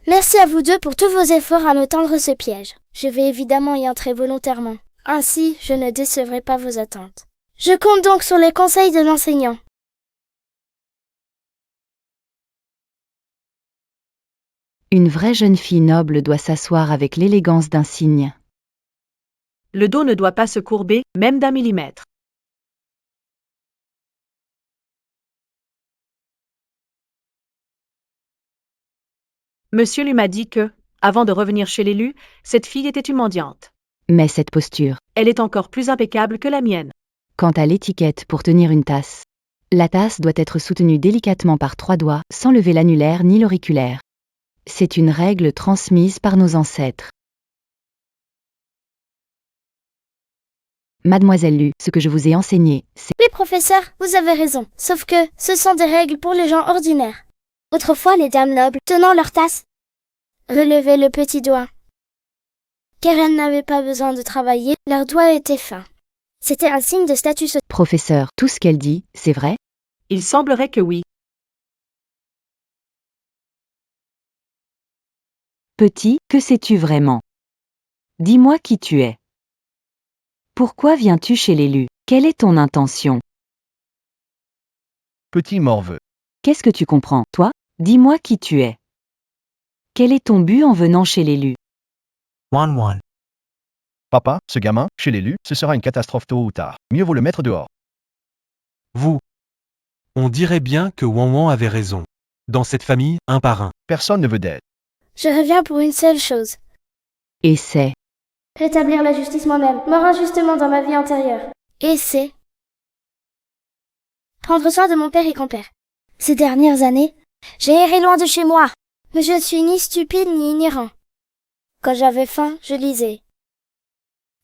Merci à vous deux pour tous vos efforts à me tendre ce piège. Je vais évidemment y entrer volontairement. Ainsi, je ne décevrai pas vos attentes. Je compte donc sur les conseils de l'enseignant. Une vraie jeune fille noble doit s'asseoir avec l'élégance d'un cygne. Le dos ne doit pas se courber, même d'un millimètre. Monsieur Lu m'a dit que, avant de revenir chez l'élu, cette fille était une mendiante. Mais cette posture, Elle est encore plus impeccable que la mienne. quant à l'étiquette pour tenir une tasse, la tasse doit être soutenue délicatement par 3 doigts, sans lever l'annulaire ni l'auriculaire. C'est une règle transmise par nos ancêtres. Mademoiselle Lu, ce que je vous ai enseigné, c'est... Oui, professeur, vous avez raison. Sauf que ce sont des règles pour les gens ordinaires. Autrefois, les dames nobles, tenant leur tasse, relevaient le petit doigt. Car elles n'avaient pas besoin de travailler, leurs doigts étaient fins. C'était un signe de statut social. Professeur, tout ce qu'elle dit, c'est vrai? Il semblerait que oui. Petit, que sais-tu vraiment? Dis-moi qui tu es. Pourquoi viens-tu chez l'élu? Quelle est ton intention? Petit morveux. Qu'est-ce que tu comprends, toi? Dis-moi qui tu es. Quel est ton but en venant chez l'élu? Wan. Papa, ce gamin, chez l'élu, ce sera une catastrophe tôt ou tard. Mieux vaut le mettre dehors. Vous. On dirait bien que Wan avait raison. Dans cette famille, un par un. Personne ne veut d'aide. Je reviens pour une seule chose. Et c'est... Rétablir la justice moi-même, mort injustement dans ma vie antérieure. Et c'est... prendre soin de mon père et grand-père. Ces dernières années, j'ai erré loin de chez moi. Mais je ne suis ni stupide ni ignorant. Quand j'avais faim, je lisais.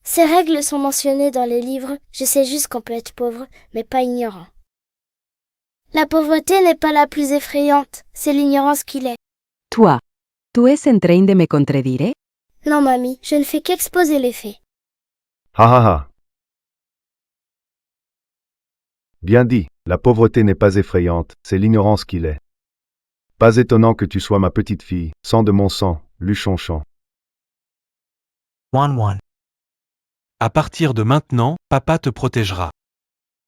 Ces règles sont mentionnées dans les livres, je sais juste qu'on peut être pauvre, mais pas ignorant. La pauvreté n'est pas la plus effrayante, c'est l'ignorance qui l'est. Toi. Tu es en train de me contredire? Non, mamie, je ne fais qu'exposer les faits. Ha ha ha. Bien dit, la pauvreté n'est pas effrayante, c'est l'ignorance qui l'est. Pas étonnant que tu sois ma petite fille, sang de mon sang, Luchonchon. Wan. À partir de maintenant, papa te protégera.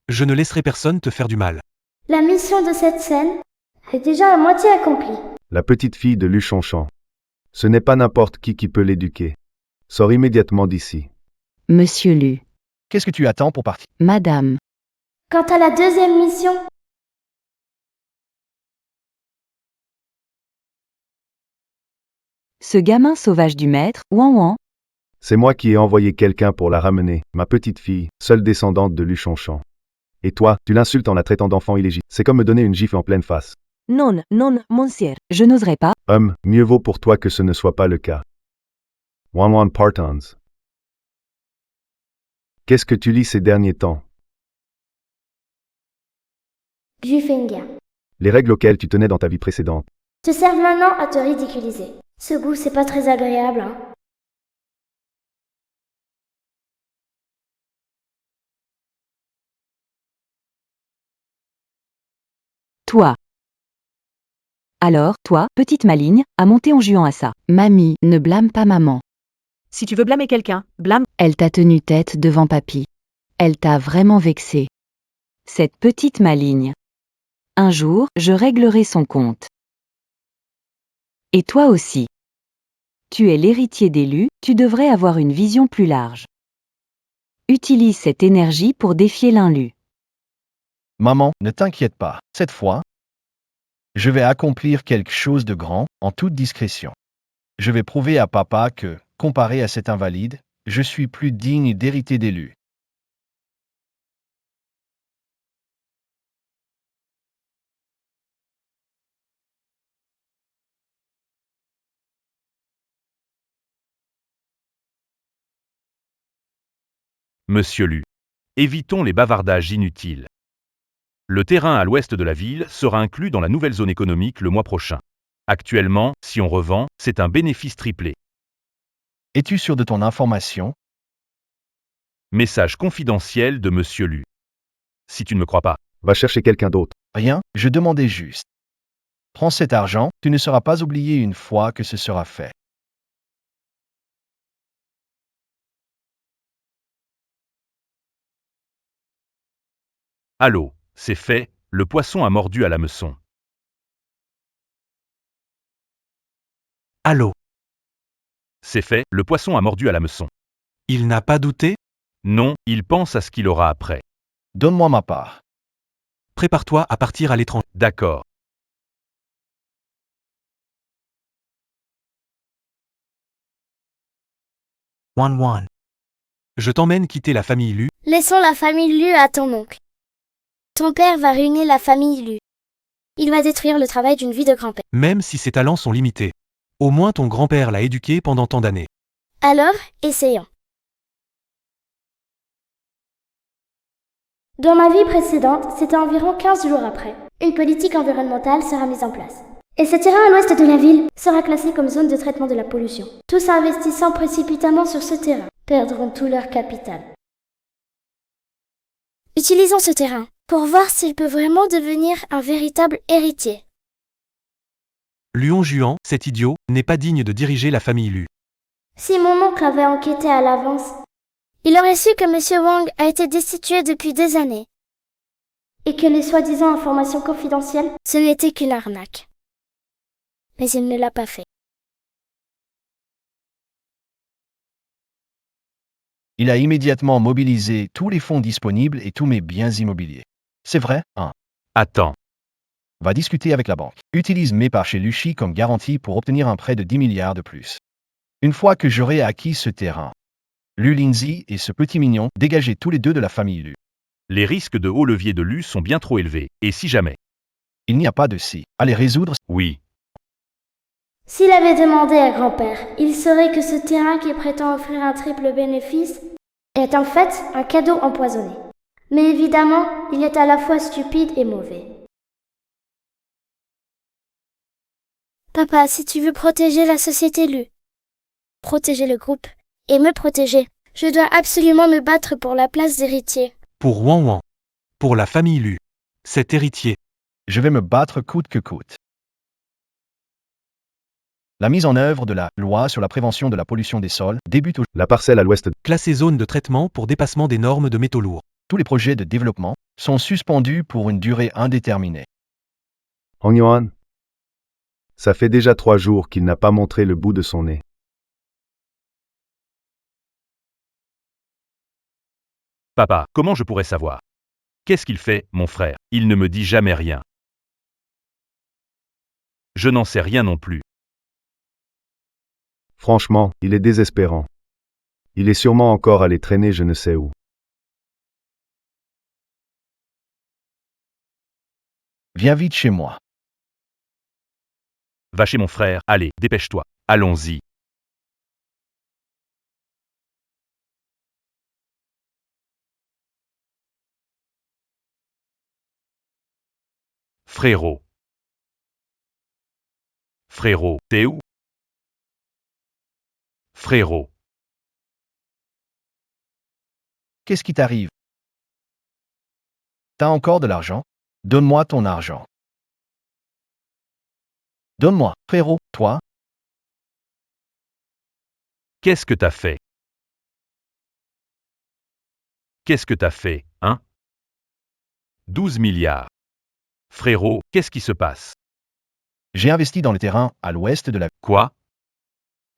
Je ne laisserai personne te faire du mal. La mission de cette scène est déjà à moitié accomplie. La petite fille de Luchonchon. Ce n'est pas n'importe qui peut l'éduquer. Sors immédiatement d'ici. Monsieur Lu. Qu'est-ce que tu attends pour partir? Madame. Quant à la deuxième mission, Ce gamin sauvage du maître, Wan. C'est moi qui ai envoyé quelqu'un pour la ramener, ma petite fille, seule descendante de Luchonchon. Et toi, tu l'insultes en la traitant d'enfant illégitime. C'est comme me donner une gifle en pleine face. Non, monsieur. Je n'oserais pas. Mieux vaut pour toi que ce ne soit pas le cas. Wan Partons. Qu'est-ce que tu lis ces derniers temps? Jufenga, Les règles auxquelles tu tenais dans ta vie précédente. te servent maintenant à te ridiculiser. Ce goût, c'est pas très agréable, hein. Toi. Alors, toi, petite maligne, à monter en juant à ça. Mamie, ne blâme pas maman. Si tu veux blâmer quelqu'un, blâme. Elle t'a tenu tête devant papy. Elle t'a vraiment vexé. Cette petite maligne. Un jour, je réglerai son compte. Et toi aussi. Tu es l'héritier d'élu, tu devrais avoir une vision plus large. Utilise cette énergie pour défier l'inlu. Maman, ne t'inquiète pas. Cette fois, je vais accomplir quelque chose de grand, en toute discrétion. Je vais prouver à papa que, comparé à cet invalide, je suis plus digne d'hériter d'élu. Monsieur Lu. Évitons les bavardages inutiles. Le terrain à l'ouest de la ville sera inclus dans la nouvelle zone économique le mois prochain. Actuellement, si on revend, c'est un bénéfice triplé. Es-tu sûr de ton information? Message confidentiel de Monsieur Lu. Si tu ne me crois pas, Va chercher quelqu'un d'autre. Rien, je demandais juste. Prends cet argent, tu ne seras pas oublié une fois que ce sera fait. allô, c'est fait, le poisson a mordu à l'hameçon. Allô. C'est fait, le poisson a mordu à l'hameçon. Il n'a pas douté? Non, il pense à ce qu'il aura après. Donne-moi ma part. Prépare-toi à partir à l'étranger. D'accord. One. Je t'emmène quitter la famille Lu. Laissons la famille Lu à ton oncle. Ton père va ruiner la famille Lu. Il va détruire le travail d'une vie de grand-père. Même si ses talents sont limités. Au moins ton grand-père l'a éduqué pendant tant d'années. Alors, essayons. Dans ma vie précédente, c'était environ 15 jours après. Une politique environnementale sera mise en place. Et ce terrain à l'ouest de la ville sera classé comme zone de traitement de la pollution. Tous investissant précipitamment sur ce terrain perdront tout leur capital. Utilisons ce terrain pour voir s'il peut vraiment devenir un véritable héritier. Luon Juan, cet idiot, n'est pas digne de diriger la famille Lu. Si mon oncle avait enquêté à l'avance, il aurait su que M. Wang a été destitué depuis des années. Et que les soi-disant informations confidentielles, ce n'était qu'une arnaque. Mais il ne l'a pas fait. Il a immédiatement mobilisé tous les fonds disponibles et tous mes biens immobiliers. C'est vrai, hein? Attends. Va discuter avec la banque. Utilise mes parts chez Luchi comme garantie pour obtenir un prêt de 10 milliards de plus. Une fois que j'aurai acquis ce terrain, Lu Lindsay et ce petit mignon, dégagez tous les deux de la famille Lu. Les risques de haut levier de Lu sont bien trop élevés. Et si jamais? Il n'y a pas de si. Allez résoudre. Oui. S'il avait demandé à grand-père, il saurait que ce terrain qui prétend offrir un triple bénéfice est en fait un cadeau empoisonné. Mais évidemment, il est à la fois stupide et mauvais. Papa, si tu veux protéger la société Lu, protéger le groupe, et me protéger, je dois absolument me battre pour la place d'héritier. Pour Wan. Pour la famille Lu. Cet héritier. Je vais me battre coûte que coûte. La mise en œuvre de la loi sur la prévention de la pollution des sols débute La parcelle à l'ouest. Classé zone de traitement pour dépassement des normes de métaux lourds. Tous les projets de développement sont suspendus pour une durée indéterminée. Hong Yuan. Ça fait déjà 3 jours qu'il n'a pas montré le bout de son nez. Papa, comment je pourrais savoir? Qu'est-ce qu'il fait, mon frère? Il ne me dit jamais rien. Je n'en sais rien non plus. Franchement, il est désespérant. Il est sûrement encore allé traîner je ne sais où. Viens vite chez moi. Va chez mon frère, allez, dépêche-toi. Allons-y. Frérot. Frérot, t'es où? Frérot. Qu'est-ce qui t'arrive? T'as encore de l'argent? Donne-moi ton argent. Donne-moi, frérot, toi. Qu'est-ce que t'as fait? Qu'est-ce que t'as fait, hein? 12 milliards. Frérot, qu'est-ce qui se passe? J'ai investi dans le terrain à l'ouest de la... Quoi?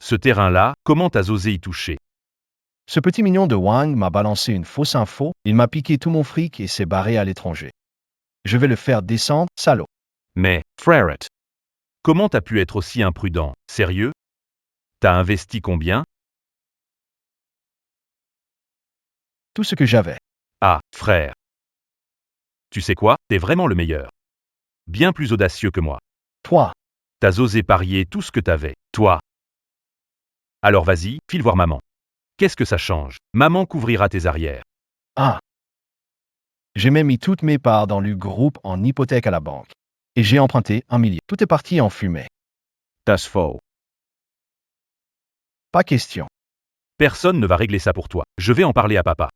Ce terrain-là, comment t'as osé y toucher? Ce petit mignon de Wang m'a balancé une fausse info, il m'a piqué tout mon fric et s'est barré à l'étranger. Je vais le faire descendre, salaud. Mais, Freret, comment t'as pu être aussi imprudent? Sérieux? T'as investi combien? Tout ce que j'avais. Ah, frère. Tu sais quoi? T'es vraiment le meilleur. Bien plus audacieux que moi. Toi, T'as osé parier tout ce que t'avais. Toi. Alors vas-y, file voir maman. Qu'est-ce que ça change? Maman couvrira tes arrières. ah. J'ai même mis toutes mes parts dans le groupe en hypothèque à la banque. Et j'ai emprunté 1 million. Tout est parti en fumée. Das faux. Pas question. Personne ne va régler ça pour toi. Je vais en parler à papa.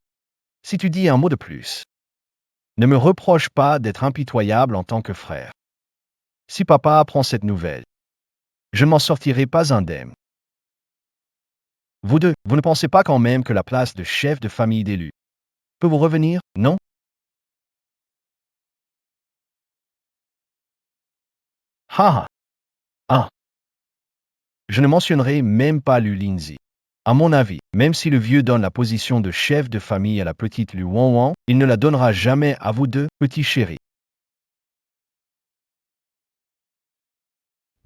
Si tu dis un mot de plus. Ne me reproche pas d'être impitoyable en tant que frère. Si papa apprend cette nouvelle, je ne m'en sortirai pas indemne. Vous deux, vous ne pensez pas quand même que la place de chef de famille d'élu peut vous revenir, non? Ha ha. Ah. Je ne mentionnerai même pas Lu Lindsay. À mon avis, même si le vieux donne la position de chef de famille à la petite Lu Wan, il ne la donnera jamais à vous deux, petits chéris.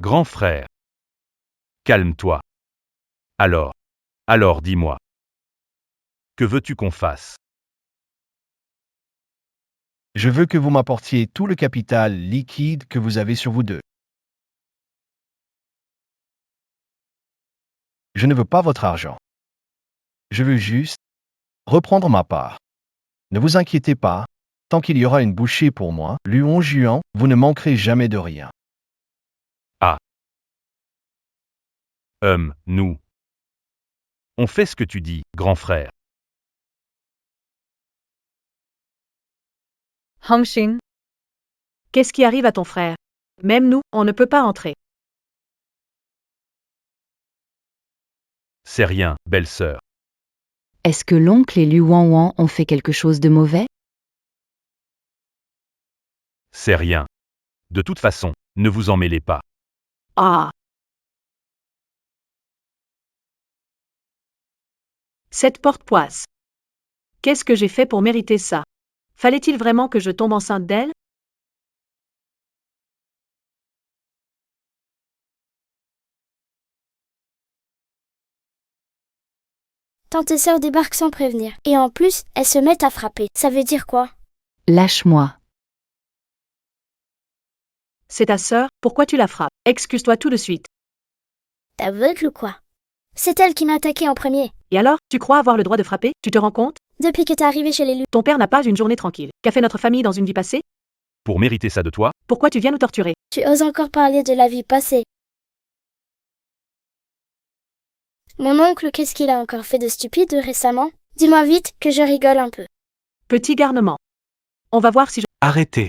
Grand frère. Calme-toi. Alors dis-moi. Que veux-tu qu'on fasse? Je veux que vous m'apportiez tout le capital liquide que vous avez sur vous deux. Je ne veux pas votre argent. Je veux juste reprendre ma part. Ne vous inquiétez pas, tant qu'il y aura une bouchée pour moi, Luon Juan, vous ne manquerez jamais de rien. Nous. On fait ce que tu dis, grand frère. Hongxin. Qu'est-ce qui arrive à ton frère? Même nous, on ne peut pas entrer. C'est rien, belle-sœur. Est-ce que l'oncle et Lu Wan ont fait quelque chose de mauvais? C'est rien. De toute façon, ne vous en mêlez pas. Ah. Cette porte poisse. Qu'est-ce que j'ai fait pour mériter ça? Fallait-il vraiment que je tombe enceinte d'elle? Tante et sœur débarquent sans prévenir. Et en plus, elles se mettent à frapper. Ça veut dire quoi? Lâche-moi. C'est ta sœur, pourquoi tu la frappes? Excuse-toi tout de suite. T'aveugles ou quoi? C'est elle qui m'a attaqué en premier. Et alors, tu crois avoir le droit de frapper? Tu te rends compte? Depuis que t'es arrivé chez l'élu. Ton père n'a pas une journée tranquille. Qu'a fait notre famille dans une vie passée? Pour mériter ça de toi, Pourquoi tu viens nous torturer? Tu oses encore parler de la vie passée. Mon oncle, qu'est-ce qu'il a encore fait de stupide récemment? Dis-moi vite, que je rigole un peu. Petit garnement. On va voir si je... Arrêtez.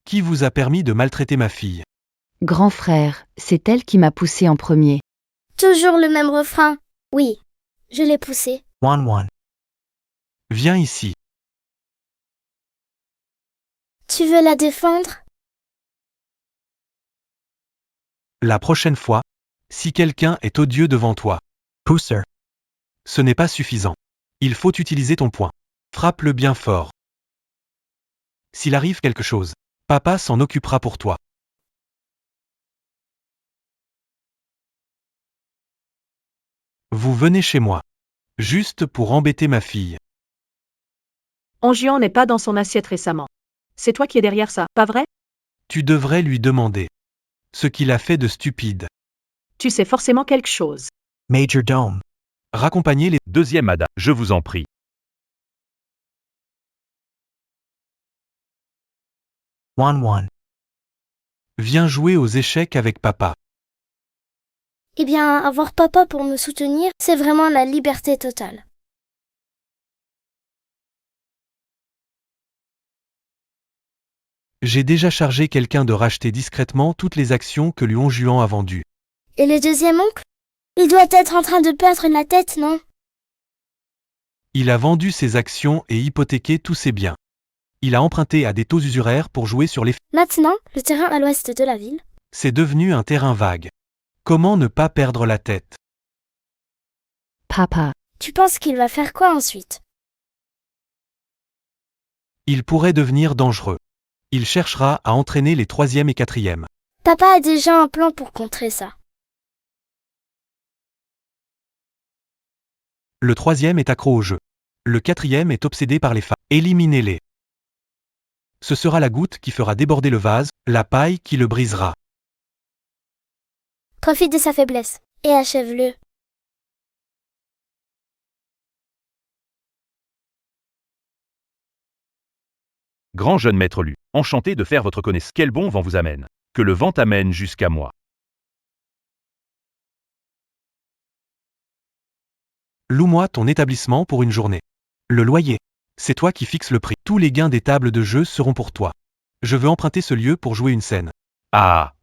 Qui vous a permis de maltraiter ma fille? Grand frère, c'est elle qui m'a poussé en premier. Toujours le même refrain. Oui, je l'ai poussé. 1-1. Viens ici. Tu veux la défendre? La prochaine fois, si quelqu'un est odieux devant toi, Pousser. ce n'est pas suffisant. Il faut utiliser ton poing. Frappe-le bien fort. S'il arrive quelque chose, papa s'en occupera pour toi. Vous venez chez moi. Juste pour embêter ma fille. Ongian n'est pas dans son assiette récemment. C'est toi qui es derrière ça, pas vrai? Tu devrais lui demander ce qu'il a fait de stupide. Tu sais forcément quelque chose. Major Dome. Raccompagnez les... deuxième Ada, je vous en prie. 1-1. Viens jouer aux échecs avec papa. Eh bien, avoir papa pour me soutenir, c'est vraiment la liberté totale. J'ai déjà chargé quelqu'un de racheter discrètement toutes les actions que Luon Juan a vendues. Et le deuxième oncle? Il doit être en train de perdre la tête, non? Il a vendu ses actions et hypothéqué tous ses biens. Il a emprunté à des taux usuraires pour jouer sur les... Maintenant, le terrain à l'ouest de la ville. C'est devenu un terrain vague. Comment ne pas perdre la tête? Papa. Tu penses qu'il va faire quoi ensuite? Il pourrait devenir dangereux. Il cherchera à entraîner les troisième et quatrième. Papa a déjà un plan pour contrer ça. Le troisième est accro au jeu. Le quatrième est obsédé par les femmes. Éliminez-les. Ce sera la goutte qui fera déborder le vase, la paille qui le brisera. Profite de sa faiblesse et achève-le. Grand jeune maître Lu, enchanté de faire votre connaissance. Quel bon vent vous amène. Que le vent t'amène jusqu'à moi. Loue-moi ton établissement pour une journée. Le loyer. C'est toi qui fixes le prix. Tous les gains des tables de jeu seront pour toi. Je veux emprunter ce lieu pour jouer une scène. Ah.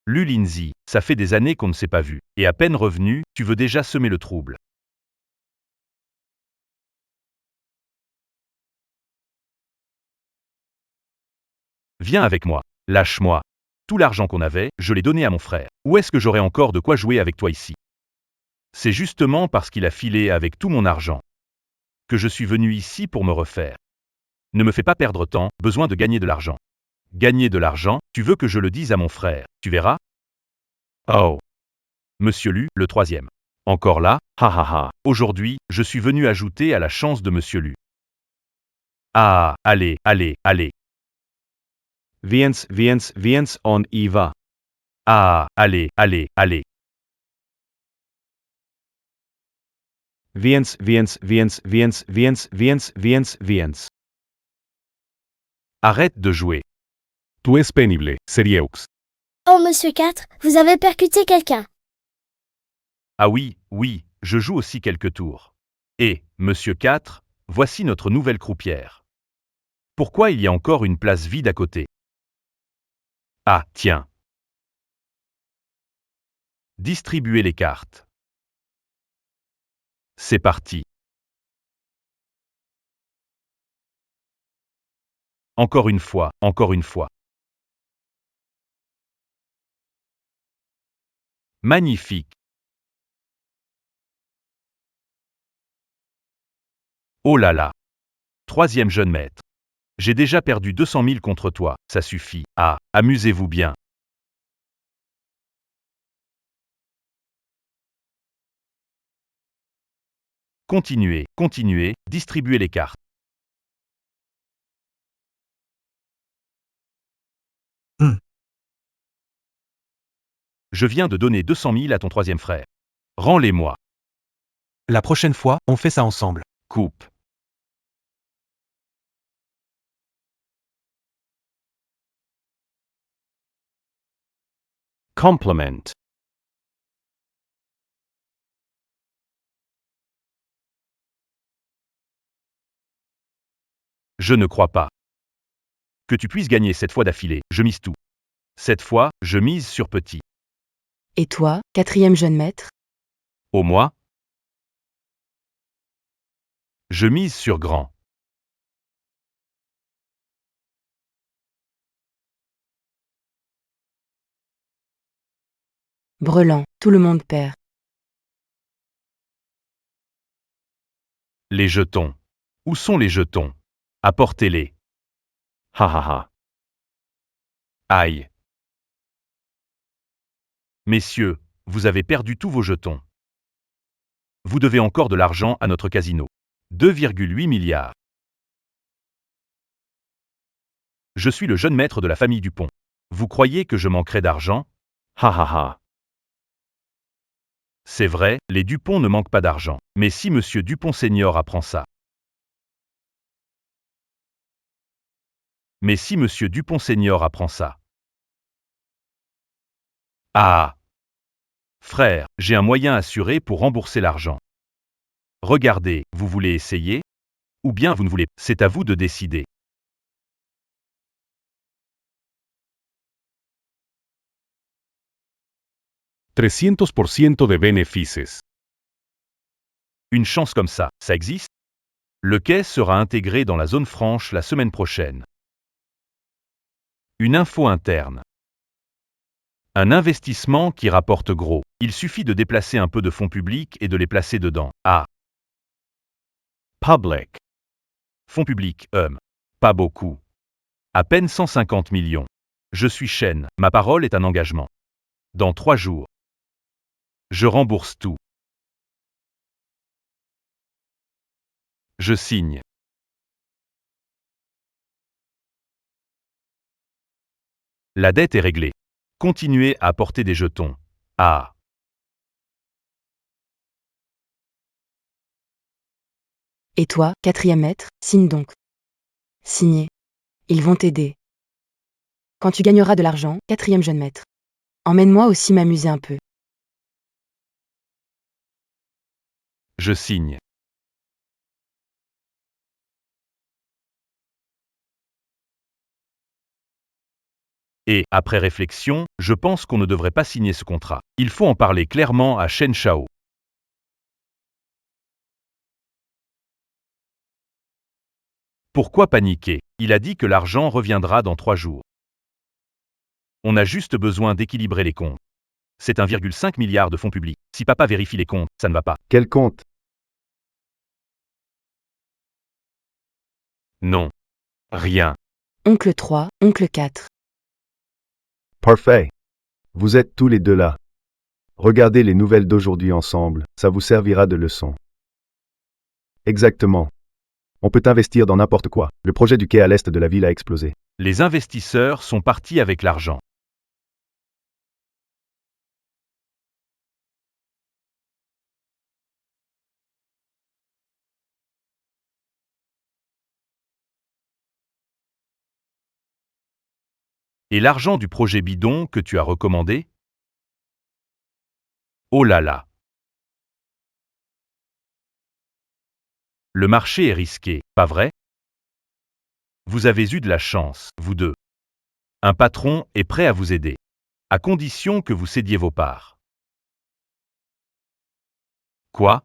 Lu Lindsay, ça fait des années qu'on ne s'est pas vu, et à peine revenu, tu veux déjà semer le trouble. Viens avec moi, lâche-moi. Tout l'argent qu'on avait, je l'ai donné à mon frère. Où est-ce que j'aurais encore de quoi jouer avec toi ici? C'est justement parce qu'il a filé avec tout mon argent que je suis venu ici pour me refaire. Ne me fais pas perdre temps, besoin de gagner de l'argent. Gagner de l'argent, tu veux que je le dise à mon frère, tu verras? Oh. Monsieur Lu, le troisième. Encore là? Ha ha ha. Aujourd'hui, je suis venu ajouter à la chance de Monsieur Lu. Ah, allez, allez, allez. Więc, on y va. Ah, allez, allez, allez. Więc. Arrête de jouer. Tu es pénible, Serieux. Oh, monsieur 4, vous avez percuté quelqu'un. Ah oui, oui, je joue aussi quelques tours. Et, Monsieur 4, voici notre nouvelle croupière. Pourquoi il y a encore une place vide à côté? Ah, tiens. Distribuez les cartes. C'est parti. Encore une fois, encore une fois. Magnifique. Oh là là. Troisième jeune maître. J'ai déjà perdu 200 000 contre toi, ça suffit. Ah, amusez-vous bien. Continuez, continuez, distribuez les cartes. Je viens de donner 200 000 à ton troisième frère. Rends-les-moi. La prochaine fois, on fait ça ensemble. Coupe. Compliment. Je ne crois pas que tu puisses gagner cette fois d'affilée, je mise tout. Cette fois, je mise sur petit. Et toi, quatrième jeune maître? Au moi? Je mise sur grand. Brelan, tout le monde perd. Les jetons. Où sont les jetons? Apportez-les. Ha ha ha. Aïe. Messieurs, vous avez perdu tous vos jetons. Vous devez encore de l'argent à notre casino. 2,8 milliards. Je suis le jeune maître de la famille Dupont. Vous croyez que je manquerai d'argent? Ha ha ha. C'est vrai, les Dupont ne manquent pas d'argent. Mais si Monsieur Dupont Senior apprend ça. Mais si Monsieur Dupont Senior apprend ça. Ah! Frère, j'ai un moyen assuré pour rembourser l'argent. Regardez, vous voulez essayer? Ou bien vous ne voulez pas? C'est à vous de décider. $300 de bénéfices. Une chance comme ça existe? Le quai sera intégré dans la zone franche la semaine prochaine. Une info interne. Un investissement qui rapporte gros. Il suffit de déplacer un peu de fonds publics et de les placer dedans. A. Public. Fonds publics, pas beaucoup. À peine 150 millions. Je suis Chen, ma parole est un engagement. Dans 3 jours. Je rembourse tout. Je signe. La dette est réglée. Continuez à apporter des jetons. A. Et toi, 4e maître, signe donc. Signé. Ils vont t'aider. Quand tu gagneras de l'argent, 4e jeune maître. Emmène-moi aussi m'amuser un peu. Je signe. Et, après réflexion, je pense qu'on ne devrait pas signer ce contrat. Il faut en parler clairement à Shen Shao. Pourquoi paniquer? Il a dit que l'argent reviendra dans 3 jours. On a juste besoin d'équilibrer les comptes. C'est 1,5 milliard de fonds publics. Si papa vérifie les comptes, ça ne va pas. Quel compte? Non. Rien. Oncle 3, oncle 4. Parfait. Vous êtes tous les deux là. Regardez les nouvelles d'aujourd'hui ensemble, ça vous servira de leçon. Exactement. On peut investir dans n'importe quoi. Le projet du quai à l'est de la ville a explosé. Les investisseurs sont partis avec l'argent. Et l'argent du projet bidon que tu as recommandé? Oh là là. Le marché est risqué, pas vrai? Vous avez eu de la chance, vous deux. Un patron est prêt à vous aider. À condition que vous cédiez vos parts. Quoi?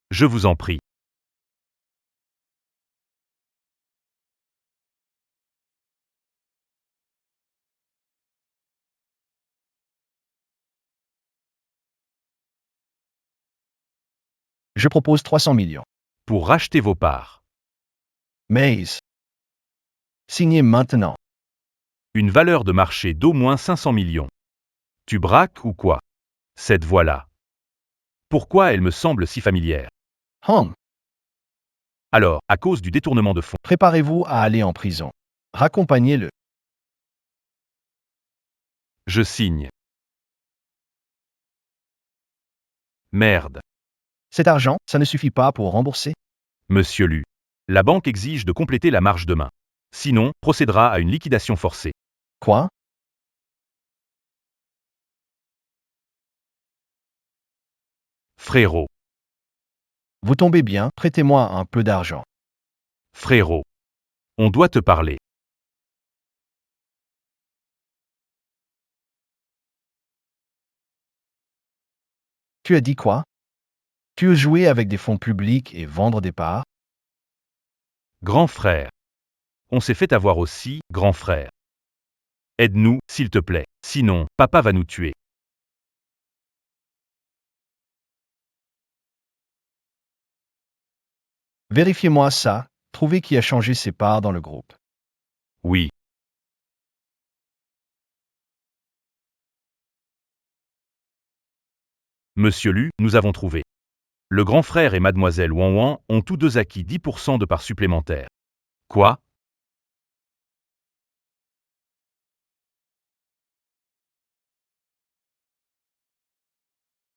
Je vous en prie. Je propose 300 millions. Pour racheter vos parts. Mais signez maintenant. Une valeur de marché d'au moins 500 millions. Tu braques ou quoi? Cette voix-là. Pourquoi elle me semble si familière? Alors, à cause du détournement de fonds. Préparez-vous à aller en prison. Raccompagnez-le. Je signe. Merde. Cet argent, ça ne suffit pas pour rembourser? Monsieur Lu. La banque exige de compléter la marge demain. Sinon, procédera à une liquidation forcée. Quoi? Frérot. Vous tombez bien, prêtez-moi un peu d'argent. Frérot. On doit te parler. Tu as dit quoi? Tu veux jouer avec des fonds publics et vendre des parts? Grand frère. On s'est fait avoir aussi, grand frère. Aide-nous, s'il te plaît. Sinon, papa va nous tuer. Vérifiez-moi ça, trouvez qui a changé ses parts dans le groupe. Oui. Monsieur Lu, nous avons trouvé. Le grand frère et mademoiselle Wan Wan ont tous deux acquis 10% de parts supplémentaires. Quoi?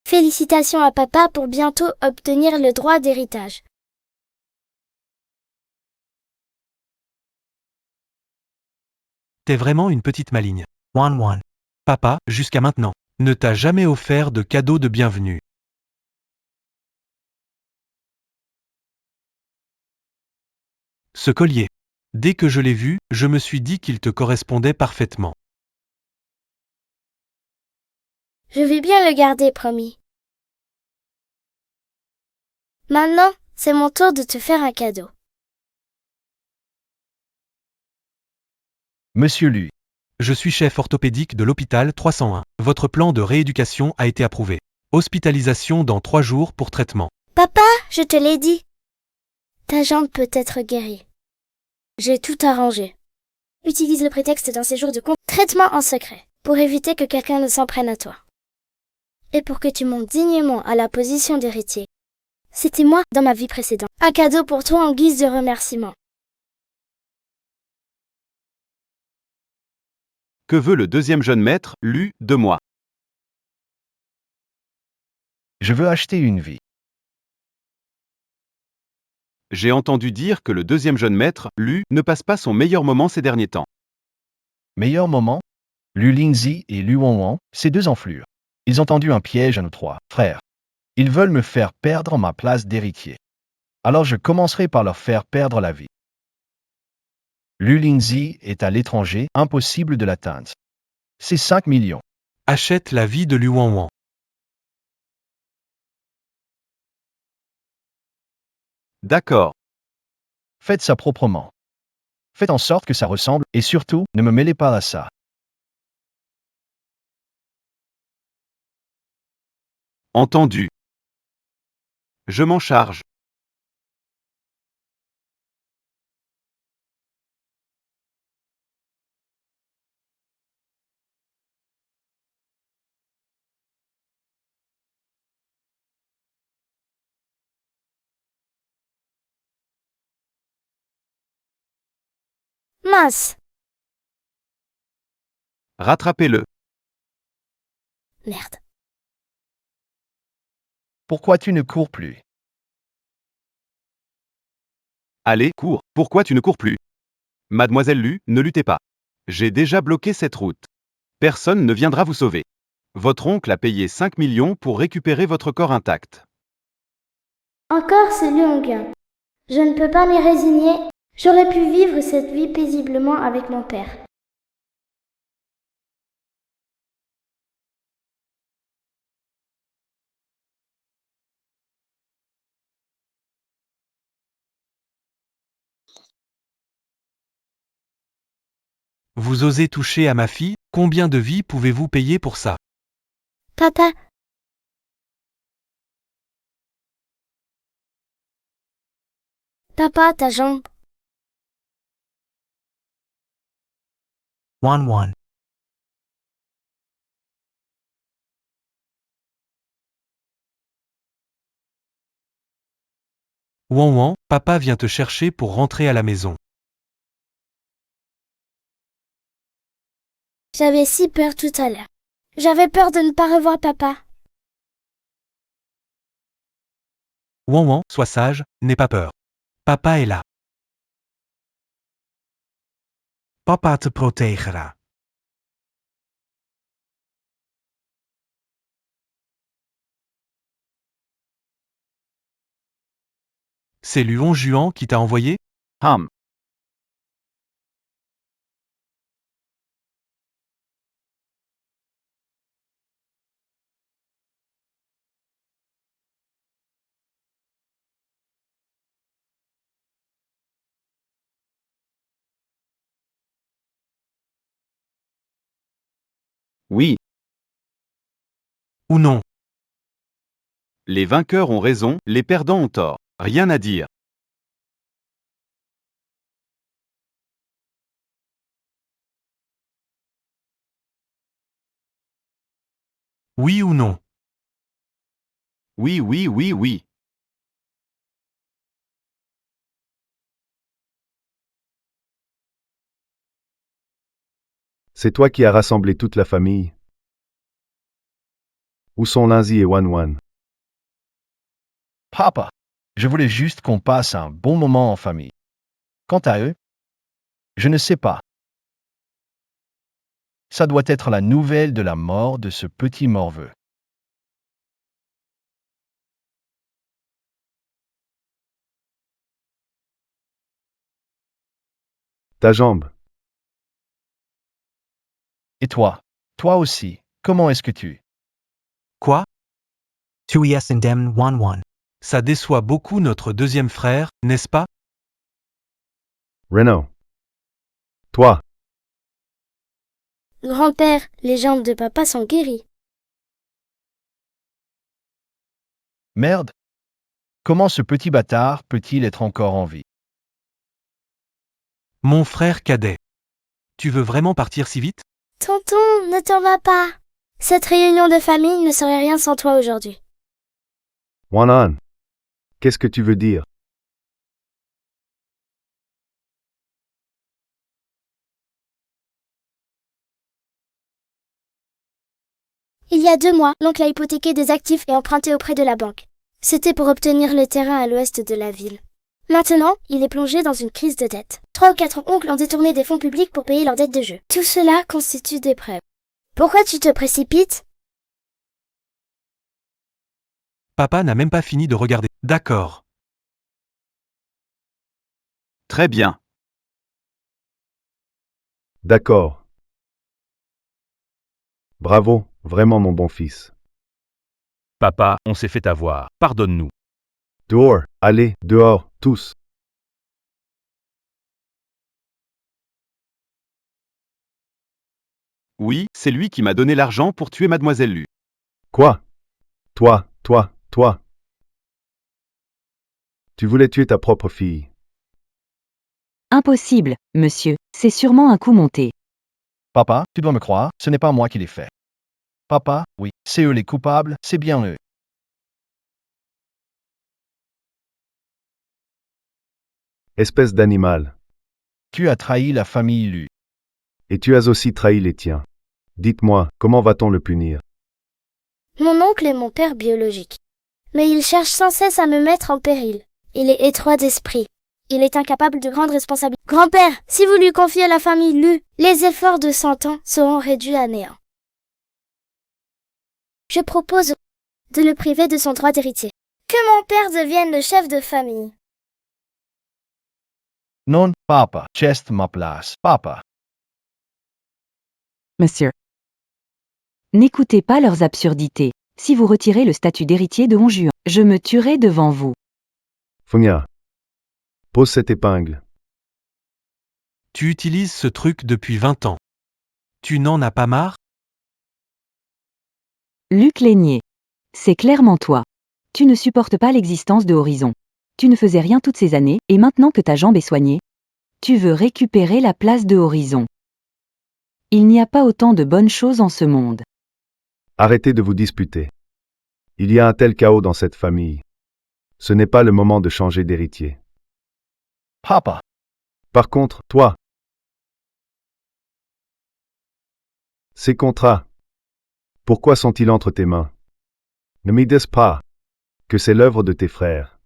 Félicitations à papa pour bientôt obtenir le droit d'héritage. T'es vraiment une petite maligne. 1-1. Papa, jusqu'à maintenant, ne t'a jamais offert de cadeau de bienvenue. Ce collier. Dès que je l'ai vu, je me suis dit qu'il te correspondait parfaitement. Je vais bien le garder, promis. Maintenant, c'est mon tour de te faire un cadeau. Monsieur Lu, Je suis chef orthopédique de l'hôpital 301. Votre plan de rééducation a été approuvé. Hospitalisation dans 3 jours pour traitement. Papa, je te l'ai dit. Ta jambe peut être guérie. J'ai tout arrangé. Utilise le prétexte d'un séjour de traitement en secret, pour éviter que quelqu'un ne s'en prenne à toi. Et pour que tu montes dignement à la position d'héritier. C'était moi dans ma vie précédente. Un cadeau pour toi en guise de remerciement. Que veut le deuxième jeune maître, Lu, de moi? je veux acheter une vie. J'ai entendu dire que le deuxième jeune maître, Lu, ne passe pas son meilleur moment ces derniers temps. Meilleur moment? Lu Lingzi et Lu Wonwon, ces deux enflures. Ils ont tendu un piège à nos 3 frères. Ils veulent me faire perdre ma place d'héritier. Alors je commencerai par leur faire perdre la vie. Lu Lingzi est à l'étranger, impossible de l'atteindre. C'est 5 millions. Achète la vie de Lu Wanwan. D'accord. Faites ça proprement. Faites en sorte que ça ressemble, et surtout, ne me mêlez pas à ça. Entendu. Je m'en charge. Mince. Rattrapez-le. Merde. Pourquoi tu ne cours plus? Allez, cours. Pourquoi tu ne cours plus? Mademoiselle Lu, ne luttez pas. J'ai déjà bloqué cette route. Personne ne viendra vous sauver. Votre oncle a payé 5 millions pour récupérer votre corps intact. Encore ce Liu. Je ne peux pas m'y résigner. J'aurais pu vivre cette vie paisiblement avec mon père. Vous osez toucher à ma fille? Combien de vies pouvez-vous payer pour ça? Papa. Papa, ta jambe. 1-1. Wanwan, papa vient te chercher pour rentrer à la maison. J'avais si peur tout à l'heure. J'avais peur de ne pas revoir papa. Wanwan, sois sage, n'aie pas peur. Papa est là. Papa te protégera. C'est Luon Juan qui t'a envoyé? Ham. Oui, Ou non? les vainqueurs ont raison, les perdants ont tort. Rien à dire. Oui ou non? Oui, oui, oui, oui. C'est toi qui as rassemblé toute la famille. Où sont Lindsay et Wanwan? Papa, je voulais juste qu'on passe un bon moment en famille. Quant à eux, je ne sais pas. Ça doit être la nouvelle de la mort de ce petit morveux. Ta jambe. Et toi? Toi aussi, comment est-ce que tu? Quoi? 2 Indemn 1-1. Ça déçoit beaucoup notre deuxième frère, n'est-ce pas? Renault. Toi. Grand-père, les jambes de papa sont guéries. Merde. Comment ce petit bâtard peut-il être encore en vie? Mon frère cadet. Tu veux vraiment partir si vite? Tonton, ne t'en vas pas. Cette réunion de famille ne serait rien sans toi aujourd'hui. Wanan. Qu'est-ce que tu veux dire? Il y a 2 mois, l'oncle a hypothéqué des actifs et emprunté auprès de la banque. C'était pour obtenir le terrain à l'ouest de la ville. Maintenant, il est plongé dans une crise de dette. 3 ou 4 oncles ont détourné des fonds publics pour payer leurs dettes de jeu. Tout cela constitue des preuves. Pourquoi tu te précipites? Papa n'a même pas fini de regarder. D'accord. Très bien. D'accord. Bravo, vraiment mon bon fils. Papa, on s'est fait avoir. Pardonne-nous. Dehors, allez, dehors, tous. Oui, c'est lui qui m'a donné l'argent pour tuer Mademoiselle Lu. Quoi? Toi. Tu voulais tuer ta propre fille. Impossible, monsieur, c'est sûrement un coup monté. Papa, tu dois me croire, ce n'est pas moi qui l'ai fait. Papa, oui, c'est eux les coupables, c'est bien eux. Espèce d'animal. Tu as trahi la famille Lu. Et tu as aussi trahi les tiens. Dites-moi, comment va-t-on le punir? Mon oncle est mon père biologique. Mais il cherche sans cesse à me mettre en péril. Il est étroit d'esprit. Il est incapable de grandes responsabilités. Grand-père, si vous lui confiez la famille Lu, les efforts de 100 ans seront réduits à néant. Je propose de le priver de son droit d'héritier. Que mon père devienne le chef de famille. Non, papa, geste ma place, papa. Monsieur. N'écoutez pas leurs absurdités. Si vous retirez le statut d'héritier de Honjuan, je me tuerai devant vous. Fonia. Pose cette épingle. Tu utilises ce truc depuis 20 ans. Tu n'en as pas marre? Luc Lénier. C'est clairement toi. Tu ne supportes pas l'existence de Horizon. Tu ne faisais rien toutes ces années, et maintenant que ta jambe est soignée, tu veux récupérer la place de Horizon. Il n'y a pas autant de bonnes choses en ce monde. Arrêtez de vous disputer. Il y a un tel chaos dans cette famille. Ce n'est pas le moment de changer d'héritier. Papa, Par contre, toi. Ces contrats. Pourquoi sont-ils entre tes mains? Ne me dis pas que c'est l'œuvre de tes frères.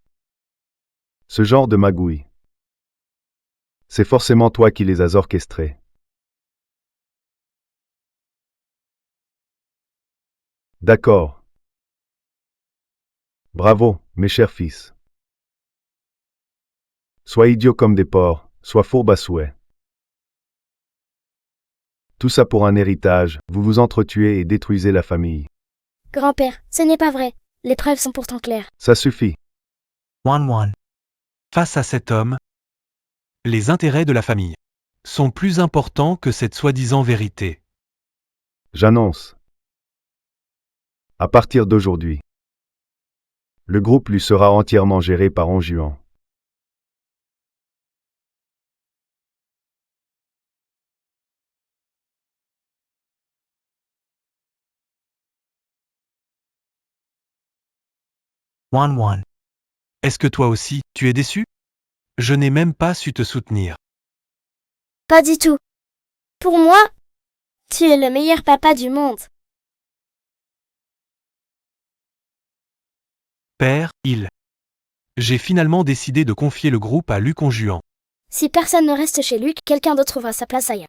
Ce genre de magouille. C'est forcément toi qui les as orchestrés. D'accord. Bravo, mes chers fils. Sois idiots comme des porcs, sois fourbes à souhait. Tout ça pour un héritage, vous vous entretuez et détruisez la famille. Grand-père, ce n'est pas vrai. Les preuves sont pourtant claires. Ça suffit. 1-1. Face à cet homme, les intérêts de la famille sont plus importants que cette soi-disant vérité. J'annonce. À partir d'aujourd'hui, le groupe lui sera entièrement géré par Honjuan. Est-ce que toi aussi, tu es déçu? Je n'ai même pas su te soutenir. Pas du tout. Pour moi, tu es le meilleur papa du monde. Père, j'ai finalement décidé de confier le groupe à Luc Honjuan. Si personne ne reste chez Luc, quelqu'un d'autre trouvera sa place ailleurs.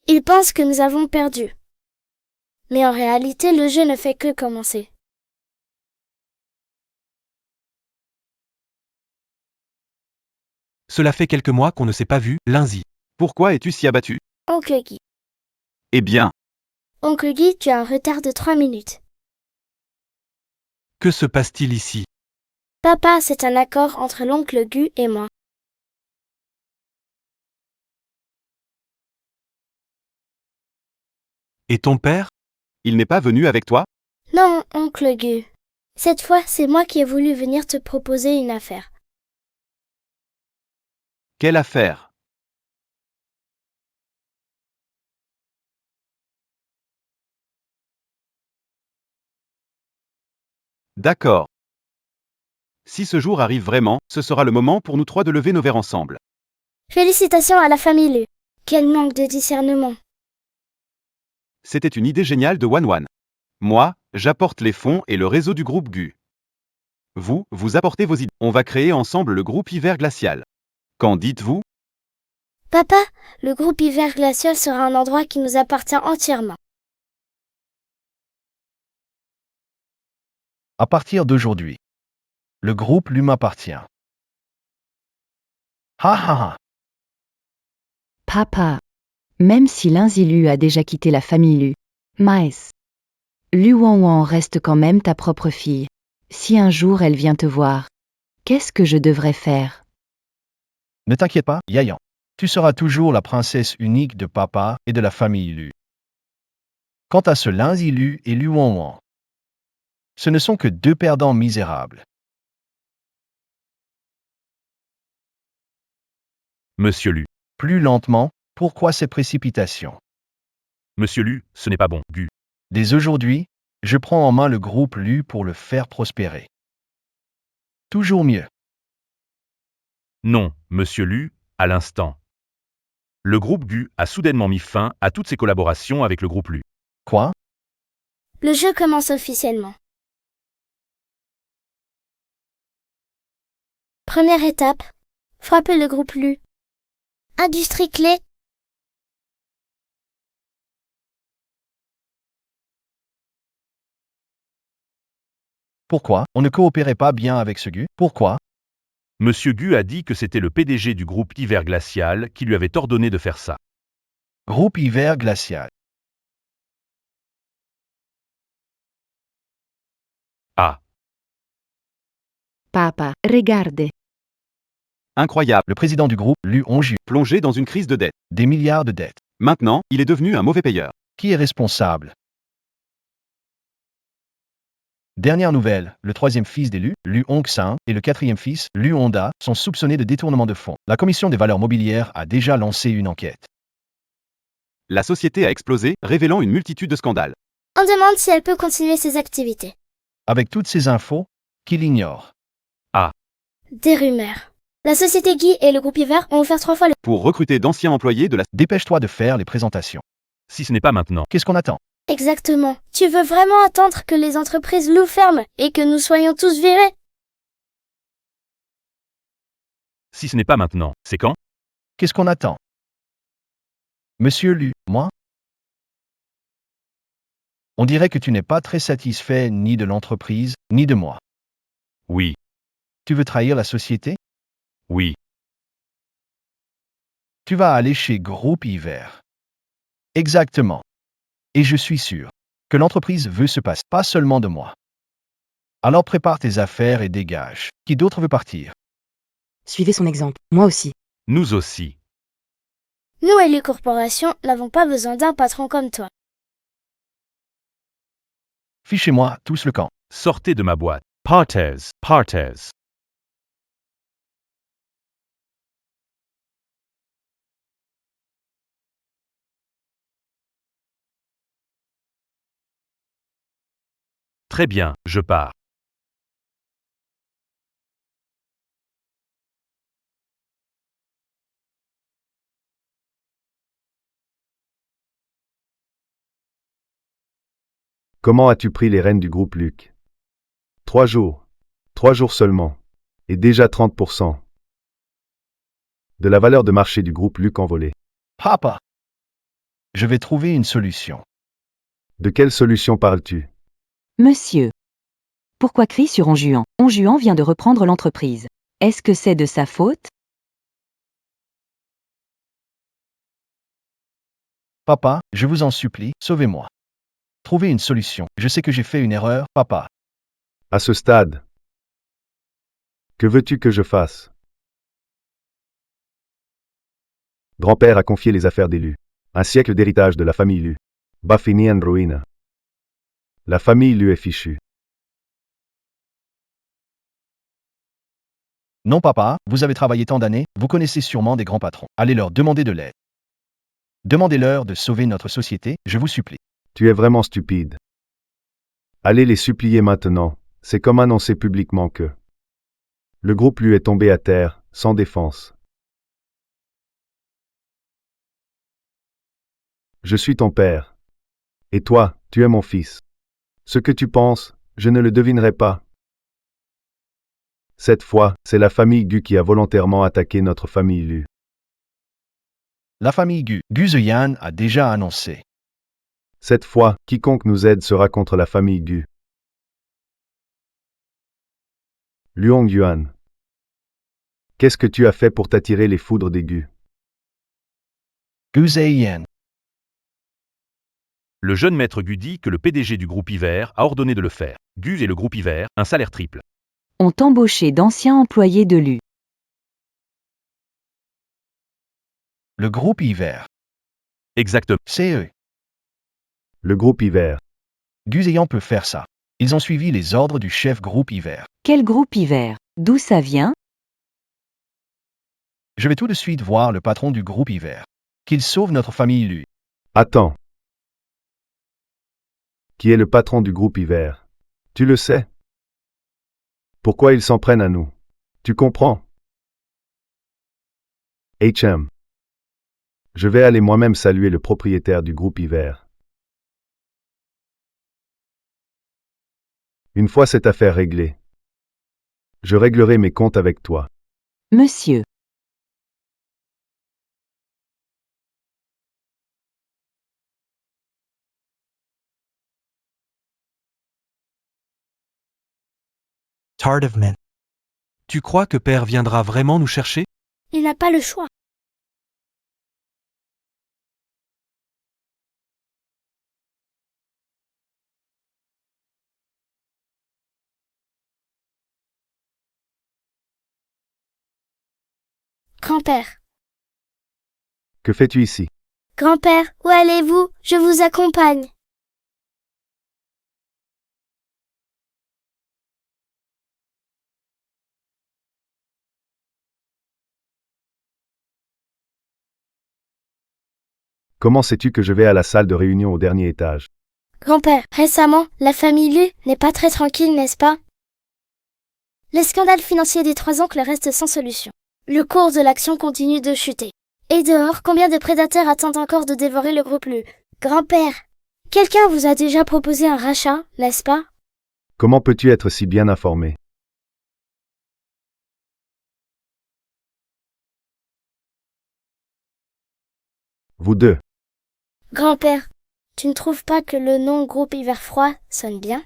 Il pense que nous avons perdu. Mais en réalité, le jeu ne fait que commencer. Cela fait quelques mois qu'on ne s'est pas vu, lundi. Pourquoi es-tu si abattu? Oncle Guy. Eh bien, Oncle Guy, tu as un retard de 3 minutes. Que se passe-t-il ici? Papa, c'est un accord entre l'oncle Guy et moi. Et ton père? Il n'est pas venu avec toi? Non, oncle Gu. Cette fois, c'est moi qui ai voulu venir te proposer une affaire. Quelle affaire? D'accord. Si ce jour arrive vraiment, ce sera le moment pour nous trois de lever nos verres ensemble. Félicitations à la famille Lu. Quel manque de discernement. C'était une idée géniale de Wan. Moi, j'apporte les fonds et le réseau du groupe Gu. Vous, vous apportez vos idées. On va créer ensemble le groupe Hiver Glacial. Qu'en dites-vous? Papa, le groupe Hiver Glacial sera un endroit qui nous appartient entièrement. À partir d'aujourd'hui, le groupe Lu m'appartient. Ha ha ha. Papa. Même si Linzilu a déjà quitté la famille Lu, Maes. Lu Wanwan reste quand même ta propre fille. Si un jour elle vient te voir, qu'est-ce que je devrais faire? Ne t'inquiète pas, Yayan. Tu seras toujours la princesse unique de papa et de la famille Lu. Quant à ce Linzilu et Lu Wanwan, ce ne sont que deux perdants misérables. Monsieur Lu. Plus lentement, pourquoi ces précipitations? Monsieur Lu, ce n'est pas bon, Gu. Dès aujourd'hui, je prends en main le groupe Lu pour le faire prospérer. Toujours mieux. Non, Monsieur Lu, à l'instant. Le groupe Gu a soudainement mis fin à toutes ses collaborations avec le groupe Lu. Quoi? Le jeu commence officiellement. Première étape. Frapper le groupe Lu. Industrie clé. Pourquoi on ne coopérait pas bien avec ce Gu? Pourquoi? Monsieur Gu a dit que c'était le PDG du groupe Hiver Glacial qui lui avait ordonné de faire ça. Groupe Hiver Glacial. Ah, Papa, regarde. Incroyable. Le président du groupe Lu Onju, Plongé dans une crise de dette. des milliards de dettes. Maintenant, il est devenu un mauvais payeur. Qui est responsable? Dernière nouvelle, le troisième fils des Lu, Lu Hongxin, et le quatrième fils, Lu Honda, sont soupçonnés de détournement de fonds. La commission des valeurs mobilières a déjà lancé une enquête. La société a explosé, révélant une multitude de scandales. On demande si elle peut continuer ses activités. Avec toutes ces infos, qui l'ignore? Des rumeurs. La société Guy et le groupe Hiver ont offert 3 fois le... Pour recruter d'anciens employés de la... Dépêche-toi de faire les présentations. si ce n'est pas maintenant. Qu'est-ce qu'on attend? Exactement. Tu veux vraiment attendre que les entreprises Lu ferment et que nous soyons tous virés? Si ce n'est pas maintenant, c'est quand? Qu'est-ce qu'on attend? Monsieur Lu, moi? On dirait que tu n'es pas très satisfait ni de l'entreprise, ni de moi. Oui, Tu veux trahir la société? oui. Tu vas aller chez Groupe Hiver. Exactement. Et je suis sûr que l'entreprise veut se passer, pas seulement de moi. Alors prépare tes affaires et dégage. Qui d'autre veut partir? Suivez son exemple, moi aussi. Nous aussi. Nous et les corporations n'avons pas besoin d'un patron comme toi. Fichez-moi tous le camp. Sortez de ma boîte. Partes, partes. Très bien, je pars. Comment as-tu pris les rênes du groupe Luc? 3 jours. 3 jours seulement. Et déjà 30% de la valeur de marché du groupe Luc envolée. Papa! Je vais trouver une solution. De quelle solution parles-tu? Monsieur. Pourquoi crie sur Onjuan? Onjuan vient de reprendre l'entreprise. Est-ce que c'est de sa faute? Papa, je vous en supplie, sauvez-moi. Trouvez une solution. Je sais que j'ai fait une erreur, papa. À ce stade, que veux-tu que je fasse? Grand-père a confié les affaires des Lu. Un siècle d'héritage de la famille Lu. va finir en ruine. La famille lui est fichue. Non papa, vous avez travaillé tant d'années, vous connaissez sûrement des grands patrons. Allez leur demander de l'aide. Demandez-leur de sauver notre société, je vous supplie. Tu es vraiment stupide. Allez les supplier maintenant, c'est comme annoncer publiquement que le groupe lui est tombé à terre, sans défense. Je suis ton père. Et toi, tu es mon fils. Ce que tu penses, je ne le devinerai pas. Cette fois, c'est la famille Gu qui a volontairement attaqué notre famille Lu. La famille Gu Zeyan a déjà annoncé. Cette fois, quiconque nous aide sera contre la famille Gu. Luong Yuan. Qu'est-ce que tu as fait pour t'attirer les foudres des Gu? Gu Zeyan. Le jeune maître Gu dit que le PDG du groupe Hiver a ordonné de le faire. Gu et le groupe Hiver, un salaire triple. Ont embauché d'anciens employés de Lu. Le groupe Hiver. Exactement. C'est eux. Le groupe Hiver. Gu Zeyan peut faire ça. Ils ont suivi les ordres du chef groupe Hiver. Quel groupe Hiver? D'où ça vient? Je vais tout de suite voir le patron du groupe Hiver. Qu'il sauve notre famille Lu. Attends. Qui est le patron du groupe Hiver? Tu le sais? Pourquoi ils s'en prennent à nous? Tu comprends? HM. Je vais aller moi-même saluer le propriétaire du groupe Hiver. Une fois cette affaire réglée, je réglerai mes comptes avec toi. Monsieur. Tard of Men. Tu crois que père viendra vraiment nous chercher? Il n'a pas le choix. Grand-père. Que fais-tu ici? Grand-père, où allez-vous? Je vous accompagne. Comment sais-tu que je vais à la salle de réunion au dernier étage? Grand-père, récemment, la famille Lu n'est pas très tranquille, n'est-ce pas? Le scandale financier des 3 oncles reste sans solution. Le cours de l'action continue de chuter. Et dehors, combien de prédateurs attendent encore de dévorer le groupe Lu? Grand-père, quelqu'un vous a déjà proposé un rachat, n'est-ce pas? Comment peux-tu être si bien informé? Vous deux. Grand-père, tu ne trouves pas que le nom groupe hiver froid sonne bien?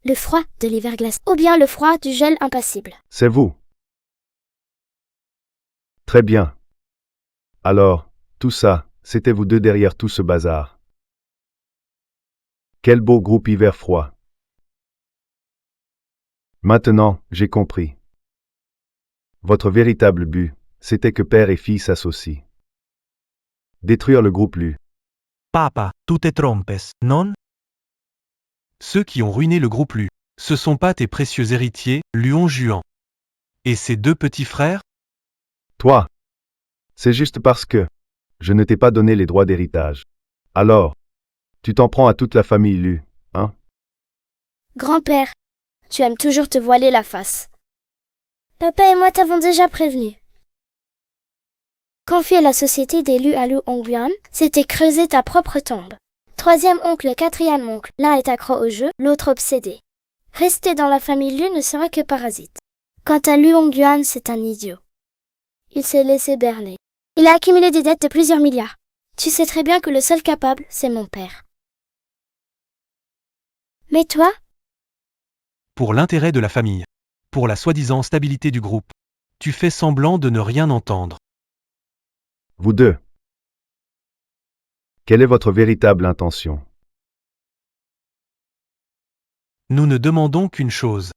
Le froid de l'hiver glacé, ou bien le froid du gel impassible. C'est vous. Très bien. Alors, tout ça, c'était vous deux derrière tout ce bazar. Quel beau groupe hiver froid. Maintenant, j'ai compris. Votre véritable but, c'était que père et fille s'associent. Détruire le groupe Lu. Papa, tu te trompes, non? Ceux qui ont ruiné le groupe Lu, ce sont pas tes précieux héritiers, Luon Juan. Et ses 2 petits frères? Toi. C'est juste parce que je ne t'ai pas donné les droits d'héritage. Alors, tu t'en prends à toute la famille Lu, hein? Grand-père, tu aimes toujours te voiler la face. Papa et moi t'avons déjà prévenu. Confier la société des Lu à Lu Hongyuan, c'était creuser ta propre tombe. 3e oncle, 4e oncle, l'un est accro au jeu, l'autre obsédé. Rester dans la famille Lu ne sera que parasite. Quant à Lu Hongyuan, c'est un idiot. Il s'est laissé berner. Il a accumulé des dettes de plusieurs milliards. Tu sais très bien que le seul capable, c'est mon père. Mais toi? Pour l'intérêt de la famille. Pour la soi-disant stabilité du groupe. Tu fais semblant de ne rien entendre. Vous deux. Quelle est votre véritable intention? Nous ne demandons qu'une chose.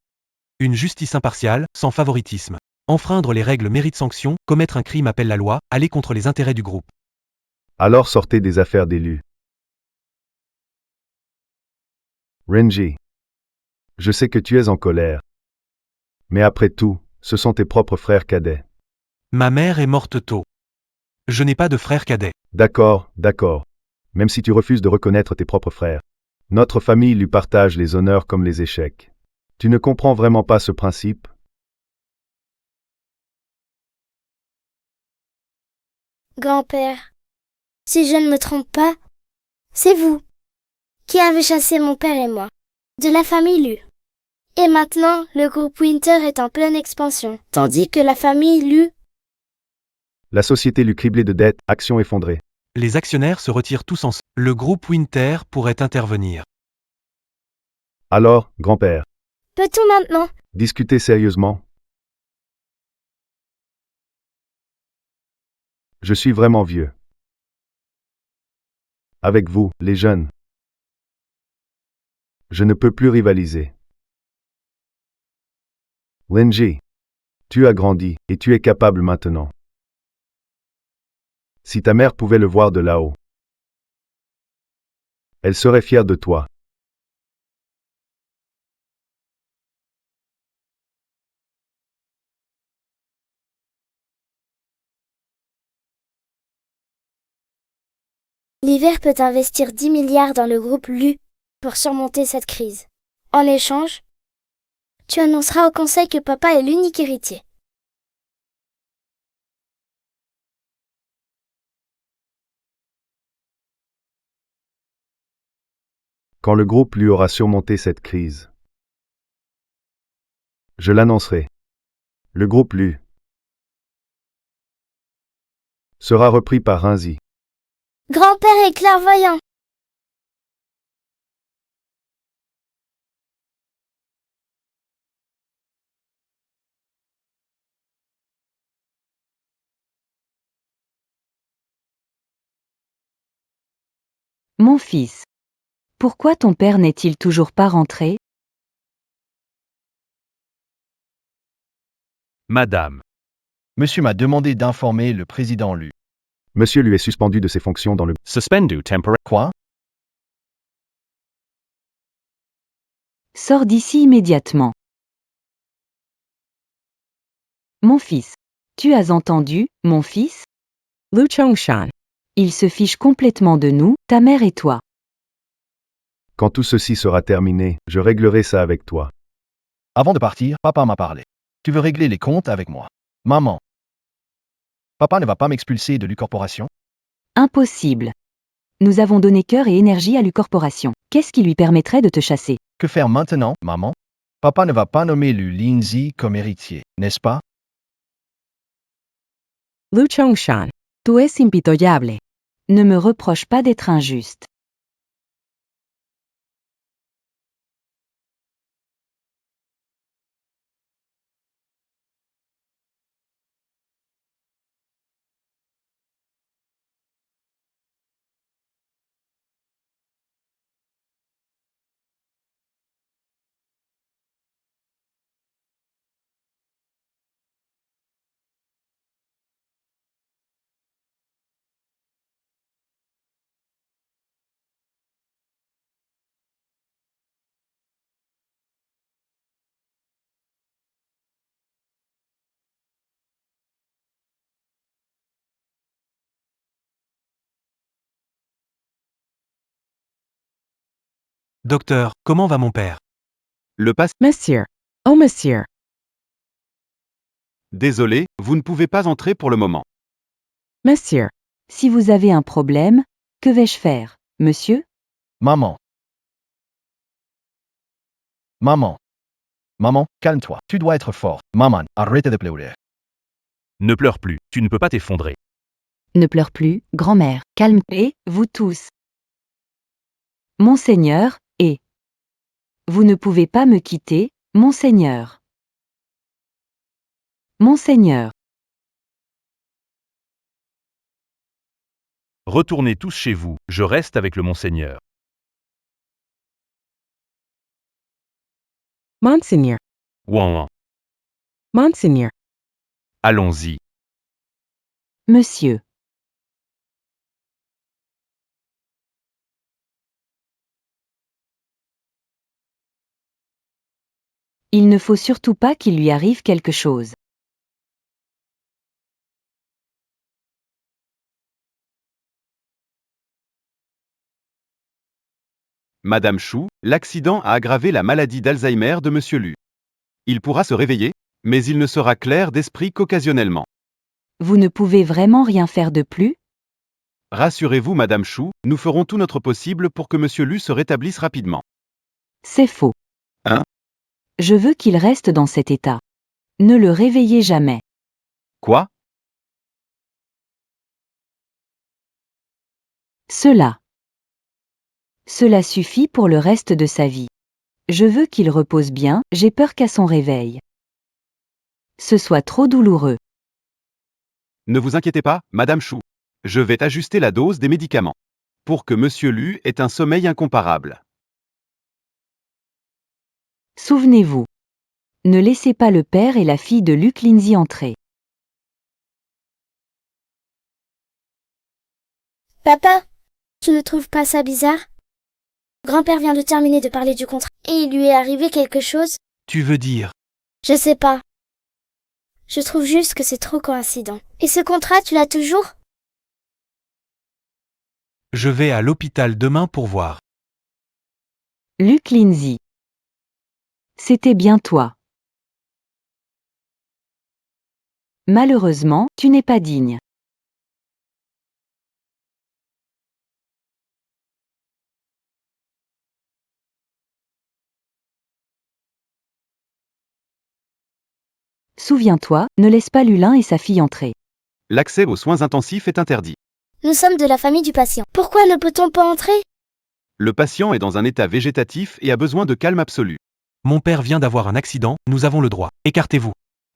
Une justice impartiale, sans favoritisme. Enfreindre les règles mérite sanction, commettre un crime appelle la loi, aller contre les intérêts du groupe. Alors sortez des affaires d'élus. Renji. Je sais que tu es en colère. Mais après tout, ce sont tes propres frères cadets. Ma mère est morte tôt. Je n'ai pas de frère cadet. D'accord, d'accord. Même si tu refuses de reconnaître tes propres frères. Notre famille lui partage les honneurs comme les échecs. Tu ne comprends vraiment pas ce principe? Grand-père, si je ne me trompe pas, c'est vous qui avez chassé mon père et moi de la famille Lu. Et maintenant, le groupe Winter est en pleine expansion, tandis que la famille Lu... La société lui criblée de dettes, actions effondrées. Les actionnaires se retirent tous ensemble. Le groupe Winter pourrait intervenir. Alors, grand-père, Peut-on maintenant? discutez sérieusement. Je suis vraiment vieux. Avec vous, les jeunes. Je ne peux plus rivaliser. Renji, tu as grandi, et tu es capable maintenant. Si ta mère pouvait le voir de là-haut, elle serait fière de toi. L'hiver peut investir 10 milliards dans le groupe Lu pour surmonter cette crise. En échange, tu annonceras au conseil que papa est l'unique héritier. Quand le groupe lui aura surmonté cette crise, je l'annoncerai. Le groupe Lu sera repris par Renzi. Grand-père est clairvoyant. Mon fils. Pourquoi ton père n'est-il toujours pas rentré? Madame. Monsieur m'a demandé d'informer le président Lu. Monsieur lui est suspendu de ses fonctions dans le... Suspendu temporarily. Quoi? Sors d'ici immédiatement. Mon fils. Tu as entendu, mon fils? Lu Chongshan. Il se fiche complètement de nous, ta mère et toi. Quand tout ceci sera terminé, je réglerai ça avec toi. Avant de partir, papa m'a parlé. Tu veux régler les comptes avec moi? Maman. Papa ne va pas m'expulser de l'U-Corporation? Impossible. Nous avons donné cœur et énergie à l'U-Corporation. Qu'est-ce qui lui permettrait de te chasser? Que faire maintenant, maman? Papa ne va pas nommer Lu Lindsay comme héritier, n'est-ce pas? Lu Chongshan. Tu es impitoyable. Ne me reproche pas d'être injuste. Docteur, comment va mon père? Le patient. Monsieur. Oh monsieur. Désolé, vous ne pouvez pas entrer pour le moment. Monsieur. Si vous avez un problème, que vais-je faire, monsieur? Maman. Maman. Maman, calme-toi. Tu dois être fort. Maman, arrête de pleurer. Ne pleure plus, tu ne peux pas t'effondrer. Ne pleure plus, grand-mère, calme. Et, vous tous. Monseigneur, et. Vous ne pouvez pas me quitter, Monseigneur. Monseigneur. Retournez tous chez vous, je reste avec le Monseigneur. Monseigneur. Ouan. Monseigneur. Allons-y. Monsieur. Il ne faut surtout pas qu'il lui arrive quelque chose. Madame Chou, l'accident a aggravé la maladie d'Alzheimer de Monsieur Lu. Il pourra se réveiller, mais il ne sera clair d'esprit qu'occasionnellement. Vous ne pouvez vraiment rien faire de plus? Rassurez-vous Madame Chou, nous ferons tout notre possible pour que Monsieur Lu se rétablisse rapidement. C'est faux. Hein? Je veux qu'il reste dans cet état. Ne le réveillez jamais. Quoi? Cela suffit pour le reste de sa vie. Je veux qu'il repose bien, j'ai peur qu'à son réveil, ce soit trop douloureux. Ne vous inquiétez pas, Madame Chou. Je vais ajuster la dose des médicaments. Pour que Monsieur Lu ait un sommeil incomparable. Souvenez-vous. Ne laissez pas le père et la fille de Luke Lindsay entrer. Papa, tu ne trouves pas ça bizarre? Grand-père vient de terminer de parler du contrat et il lui est arrivé quelque chose? Tu veux dire? Je sais pas. Je trouve juste que c'est trop coïncident. Et ce contrat, tu l'as toujours? Je vais à l'hôpital demain pour voir. Luke Lindsay. C'était bien toi. Malheureusement, tu n'es pas digne. Souviens-toi, ne laisse pas Lulin et sa fille entrer. L'accès aux soins intensifs est interdit. Nous sommes de la famille du patient. Pourquoi ne peut-on pas entrer? Le patient est dans un état végétatif et a besoin de calme absolu. Mon père vient d'avoir un accident, nous avons le droit. Écartez-vous.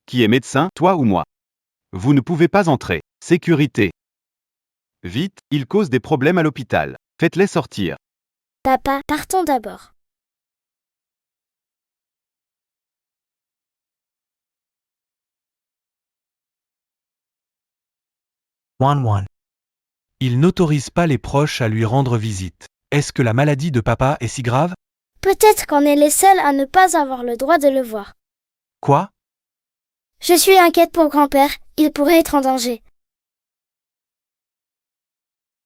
Qui est médecin, toi ou moi? Vous ne pouvez pas entrer. Sécurité. Vite, il cause des problèmes à l'hôpital. Faites-les sortir. Papa, partons d'abord. One. Il n'autorise pas les proches à lui rendre visite. Est-ce que la maladie de papa est si grave? Peut-être qu'on est les seuls à ne pas avoir le droit de le voir. Quoi? Je suis inquiète pour grand-père, il pourrait être en danger.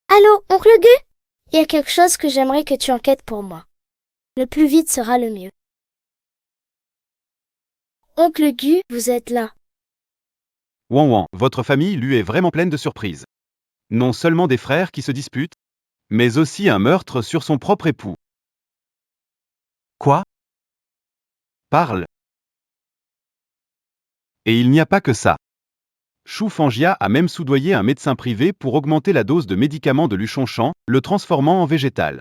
Allô, oncle Gu? Il y a quelque chose que j'aimerais que tu enquêtes pour moi. Le plus vite sera le mieux. Oncle Gu, vous êtes là. Wan, votre famille lui est vraiment pleine de surprises. Non seulement des frères qui se disputent, mais aussi un meurtre sur son propre époux. Quoi? Parle. Et il n'y a pas que ça. Shu Fangjia a même soudoyé un médecin privé pour augmenter la dose de médicaments de Lu Chongshan, le transformant en végétal.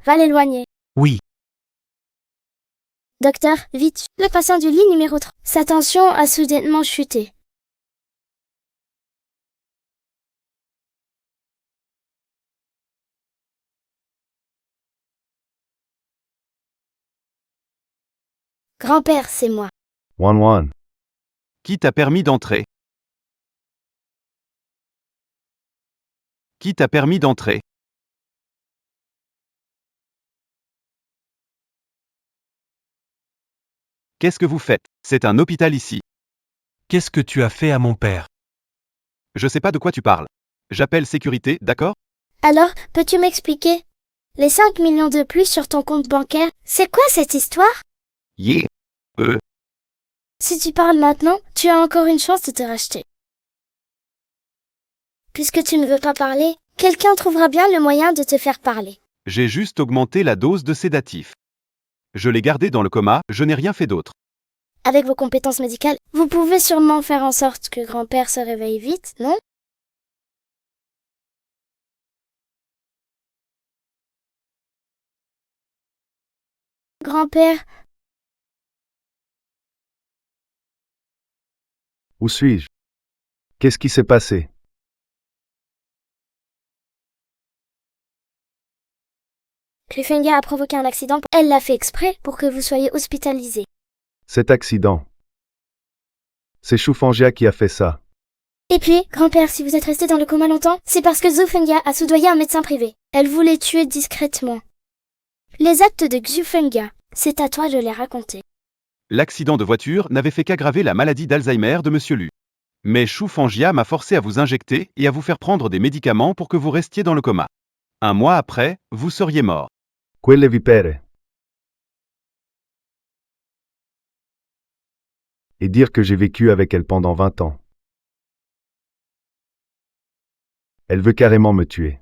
Va l'éloigner. Oui. Docteur, vite, le patient du lit numéro 3. Sa tension a soudainement chuté. Grand-père, c'est moi. Wan. Qui t'a permis d'entrer? Qui t'a permis d'entrer? Qu'est-ce que vous faites? C'est un hôpital ici. Qu'est-ce que tu as fait à mon père? Je sais pas de quoi tu parles. J'appelle sécurité, d'accord? Alors, peux-tu m'expliquer? Les 5 millions de plus sur ton compte bancaire, c'est quoi cette histoire? Yeah. Si tu parles maintenant, tu as encore une chance de te racheter. Puisque tu ne veux pas parler, quelqu'un trouvera bien le moyen de te faire parler. J'ai juste augmenté la dose de sédatif. Je l'ai gardé dans le coma, je n'ai rien fait d'autre. Avec vos compétences médicales, vous pouvez sûrement faire en sorte que grand-père se réveille vite, non? Grand-père, Où suis-je? Qu'est-ce qui s'est passé? Cliffhanger a provoqué un accident. Elle l'a fait exprès pour que vous soyez hospitalisé. Cet accident. C'est Shu Fangjia qui a fait ça. Et puis, grand-père, si vous êtes resté dans le coma longtemps, c'est parce que Zhu Fengya a soudoyé un médecin privé. Elle voulait tuer discrètement. Les actes de Xufenga, c'est à toi de les raconter. L'accident de voiture n'avait fait qu'aggraver la maladie d'Alzheimer de Monsieur Lu. Mais Shu Fangia m'a forcé à vous injecter et à vous faire prendre des médicaments pour que vous restiez dans le coma. 1 mois après, vous seriez mort. Quelle vipère. Et dire que j'ai vécu avec elle pendant 20 ans. Elle veut carrément me tuer.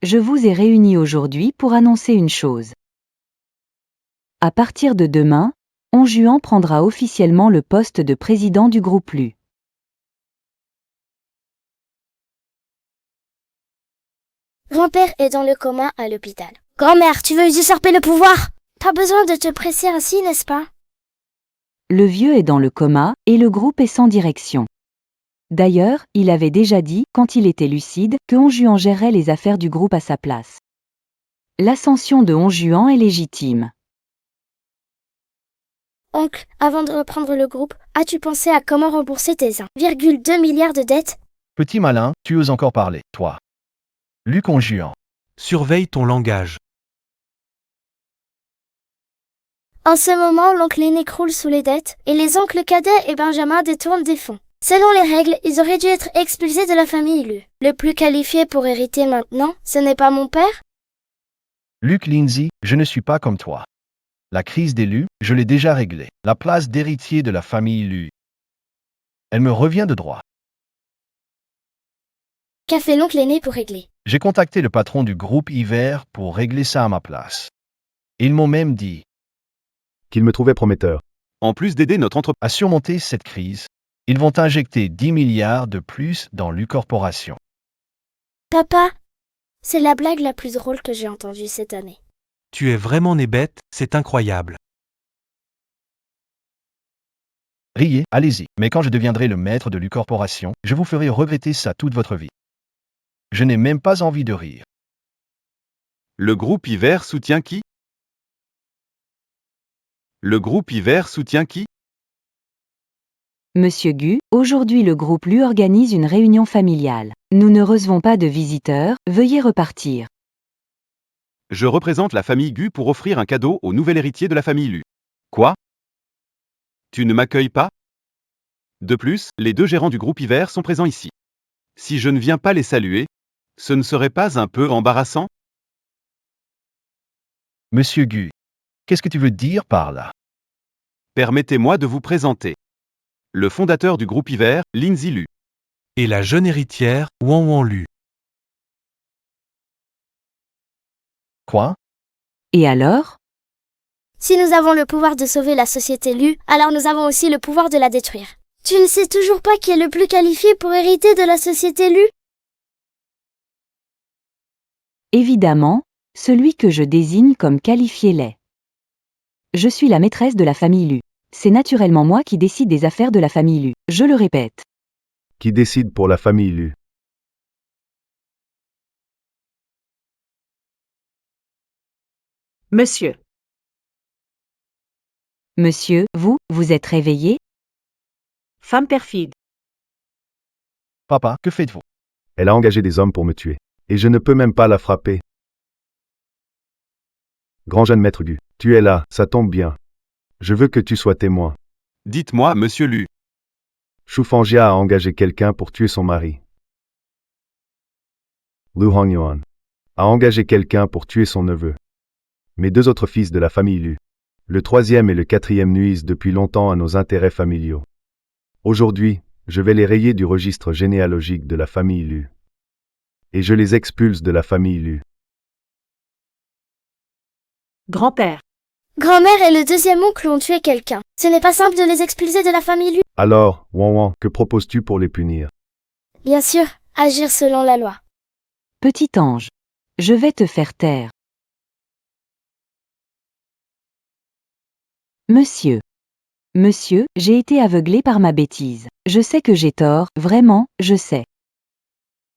Je vous ai réunis aujourd'hui pour annoncer une chose. À partir de demain, Onjuan prendra officiellement le poste de président du groupe Lu. Grand-père est dans le coma à l'hôpital. Grand-mère, tu veux usurper le pouvoir? Pas besoin de te presser ainsi, n'est-ce pas? Le vieux est dans le coma et le groupe est sans direction. D'ailleurs, il avait déjà dit, quand il était lucide, que Onjuan gérerait les affaires du groupe à sa place. L'ascension de Onjuan est légitime. Oncle, avant de reprendre le groupe, as-tu pensé à comment rembourser tes 1,2 milliard de dettes? Petit malin, tu oses encore parler, toi. Lu Onjuan. Surveille ton langage. En ce moment, l'oncle aîné croule sous les dettes, et les oncles cadets et Benjamin détournent des fonds. Selon les règles, ils auraient dû être expulsés de la famille Lu. Le plus qualifié pour hériter maintenant, ce n'est pas mon père? Luc Lindsay, je ne suis pas comme toi. La crise des Lu, je l'ai déjà réglée. La place d'héritier de la famille Lu. Elle me revient de droit. Qu'a fait l'oncle aîné pour régler? J'ai contacté le patron du groupe Hiver pour régler ça à ma place. Ils m'ont même dit Qu'il me trouvait prometteur. En plus d'aider notre entreprise à surmonter cette crise, ils vont injecter 10 milliards de plus dans Lu Corporation. Papa, c'est la blague la plus drôle que j'ai entendue cette année. Tu es vraiment né bête, c'est incroyable. Riez, allez-y, mais quand je deviendrai le maître de Lu Corporation, je vous ferai regretter ça toute votre vie. Je n'ai même pas envie de rire. Le groupe Hiver soutient qui? Le groupe Hiver soutient qui? Monsieur Gu, aujourd'hui le groupe Lu organise une réunion familiale. Nous ne recevons pas de visiteurs, veuillez repartir. Je représente la famille Gu pour offrir un cadeau au nouvel héritier de la famille Lu. Quoi? Tu ne m'accueilles pas? De plus, les 2 gérants du groupe Hiver sont présents ici. Si je ne viens pas les saluer, ce ne serait pas un peu embarrassant? Monsieur Gu, qu'est-ce que tu veux dire par là? Permettez-moi de vous présenter. Le fondateur du groupe Hiver, Lindsay Lu. Et la jeune héritière, Wan Lu. Quoi? Et alors? Si nous avons le pouvoir de sauver la société Lu, alors nous avons aussi le pouvoir de la détruire. Tu ne sais toujours pas qui est le plus qualifié pour hériter de la société Lu? Évidemment, celui que je désigne comme qualifié l'est. Je suis la maîtresse de la famille Lu. C'est naturellement moi qui décide des affaires de la famille Lu. Je le répète. Qui décide pour la famille Lu. Monsieur. Monsieur, vous êtes réveillé? Femme perfide. Papa, que faites-vous? Elle a engagé des hommes pour me tuer. Et je ne peux même pas la frapper. Grand jeune maître Gu, tu es là, ça tombe bien. Je veux que tu sois témoin. Dites-moi, monsieur Lu. Shu Fangia a engagé quelqu'un pour tuer son mari. Lu Hongyuan a engagé quelqu'un pour tuer son neveu. Mes 2 autres fils de la famille Lu. Le 3e et le 4e nuisent depuis longtemps à nos intérêts familiaux. Aujourd'hui, je vais les rayer du registre généalogique de la famille Lu. Et je les expulse de la famille Lu. Grand-père. Grand-mère et le 2e oncle ont tué quelqu'un. Ce n'est pas simple de les expulser de la famille Lu. Alors, Wan, que proposes-tu pour les punir? Bien sûr, agir selon la loi. Petit ange. Je vais te faire taire. Monsieur. Monsieur, j'ai été aveuglé par ma bêtise. Je sais que j'ai tort, vraiment, je sais.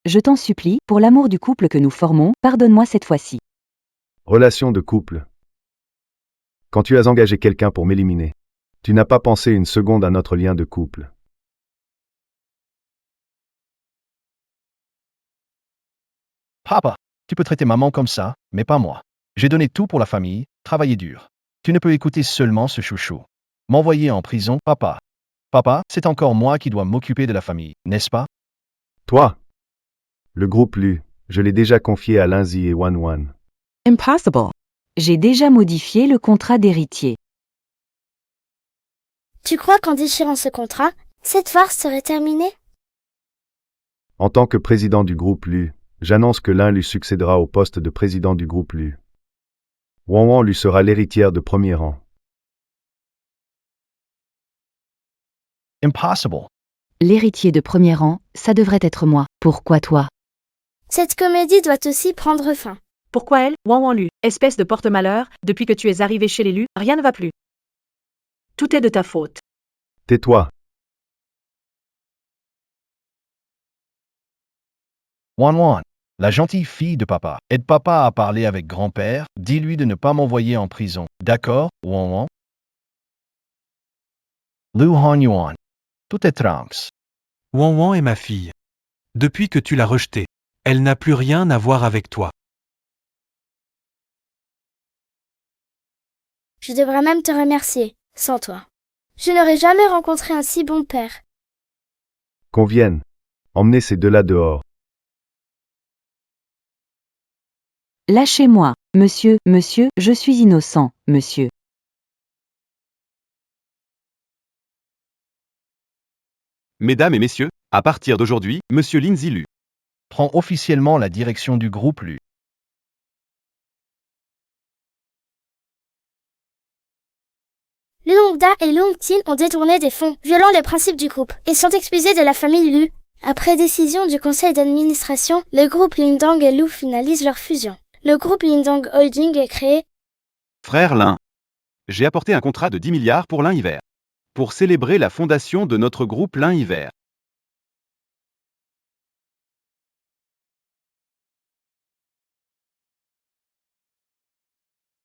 Je t'en supplie, pour l'amour du couple que nous formons, pardonne-moi cette fois-ci. Relation de couple. Quand tu as engagé quelqu'un pour m'éliminer, tu n'as pas pensé une seconde à notre lien de couple. Papa, tu peux traiter maman comme ça, mais pas moi. J'ai donné tout pour la famille, travaillé dur. Tu ne peux écouter seulement ce chouchou. M'envoyer en prison, papa. Papa, c'est encore moi qui dois m'occuper de la famille, n'est-ce pas? Toi. Le groupe LU, je l'ai déjà confié à Lindsay et Wan. Impossible. J'ai déjà modifié le contrat d'héritier. Tu crois qu'en déchirant ce contrat, cette farce serait terminée? En tant que président du groupe LU, j'annonce que l'un lui succédera au poste de président du groupe LU. Wan lui sera l'héritière de premier rang. Impossible. L'héritier de premier rang, ça devrait être moi. Pourquoi toi? Cette comédie doit aussi prendre fin. Pourquoi elle, Wan Lu, espèce de porte-malheur, depuis que tu es arrivé chez l'élu, rien ne va plus. Tout est de ta faute. Tais-toi. Wan, la gentille fille de papa. Aide papa à parler avec grand-père, dis-lui de ne pas m'envoyer en prison. D'accord, Wan? Lu Han Yuan. Tout est tranks. Wan est ma fille. Depuis que tu l'as rejetée, elle n'a plus rien à voir avec toi. Je devrais même te remercier, sans toi. Je n'aurais jamais rencontré un si bon père. Qu'on vienne. Emmenez ces deux-là dehors. Lâchez-moi, monsieur, je suis innocent, monsieur. Mesdames et messieurs, à partir d'aujourd'hui, Monsieur Lindsay Lu Prend officiellement la direction du groupe LU. Lungda et Lungtin ont détourné des fonds, violant les principes du groupe, et sont expulsés de la famille Lu. Après décision du conseil d'administration, le groupe Lindang et Lu finalisent leur fusion. Le groupe Lindang Holding est créé. Frère Lin. J'ai apporté un contrat de 10 milliards pour Lin Hiver. Pour célébrer la fondation de notre groupe Lin Hiver.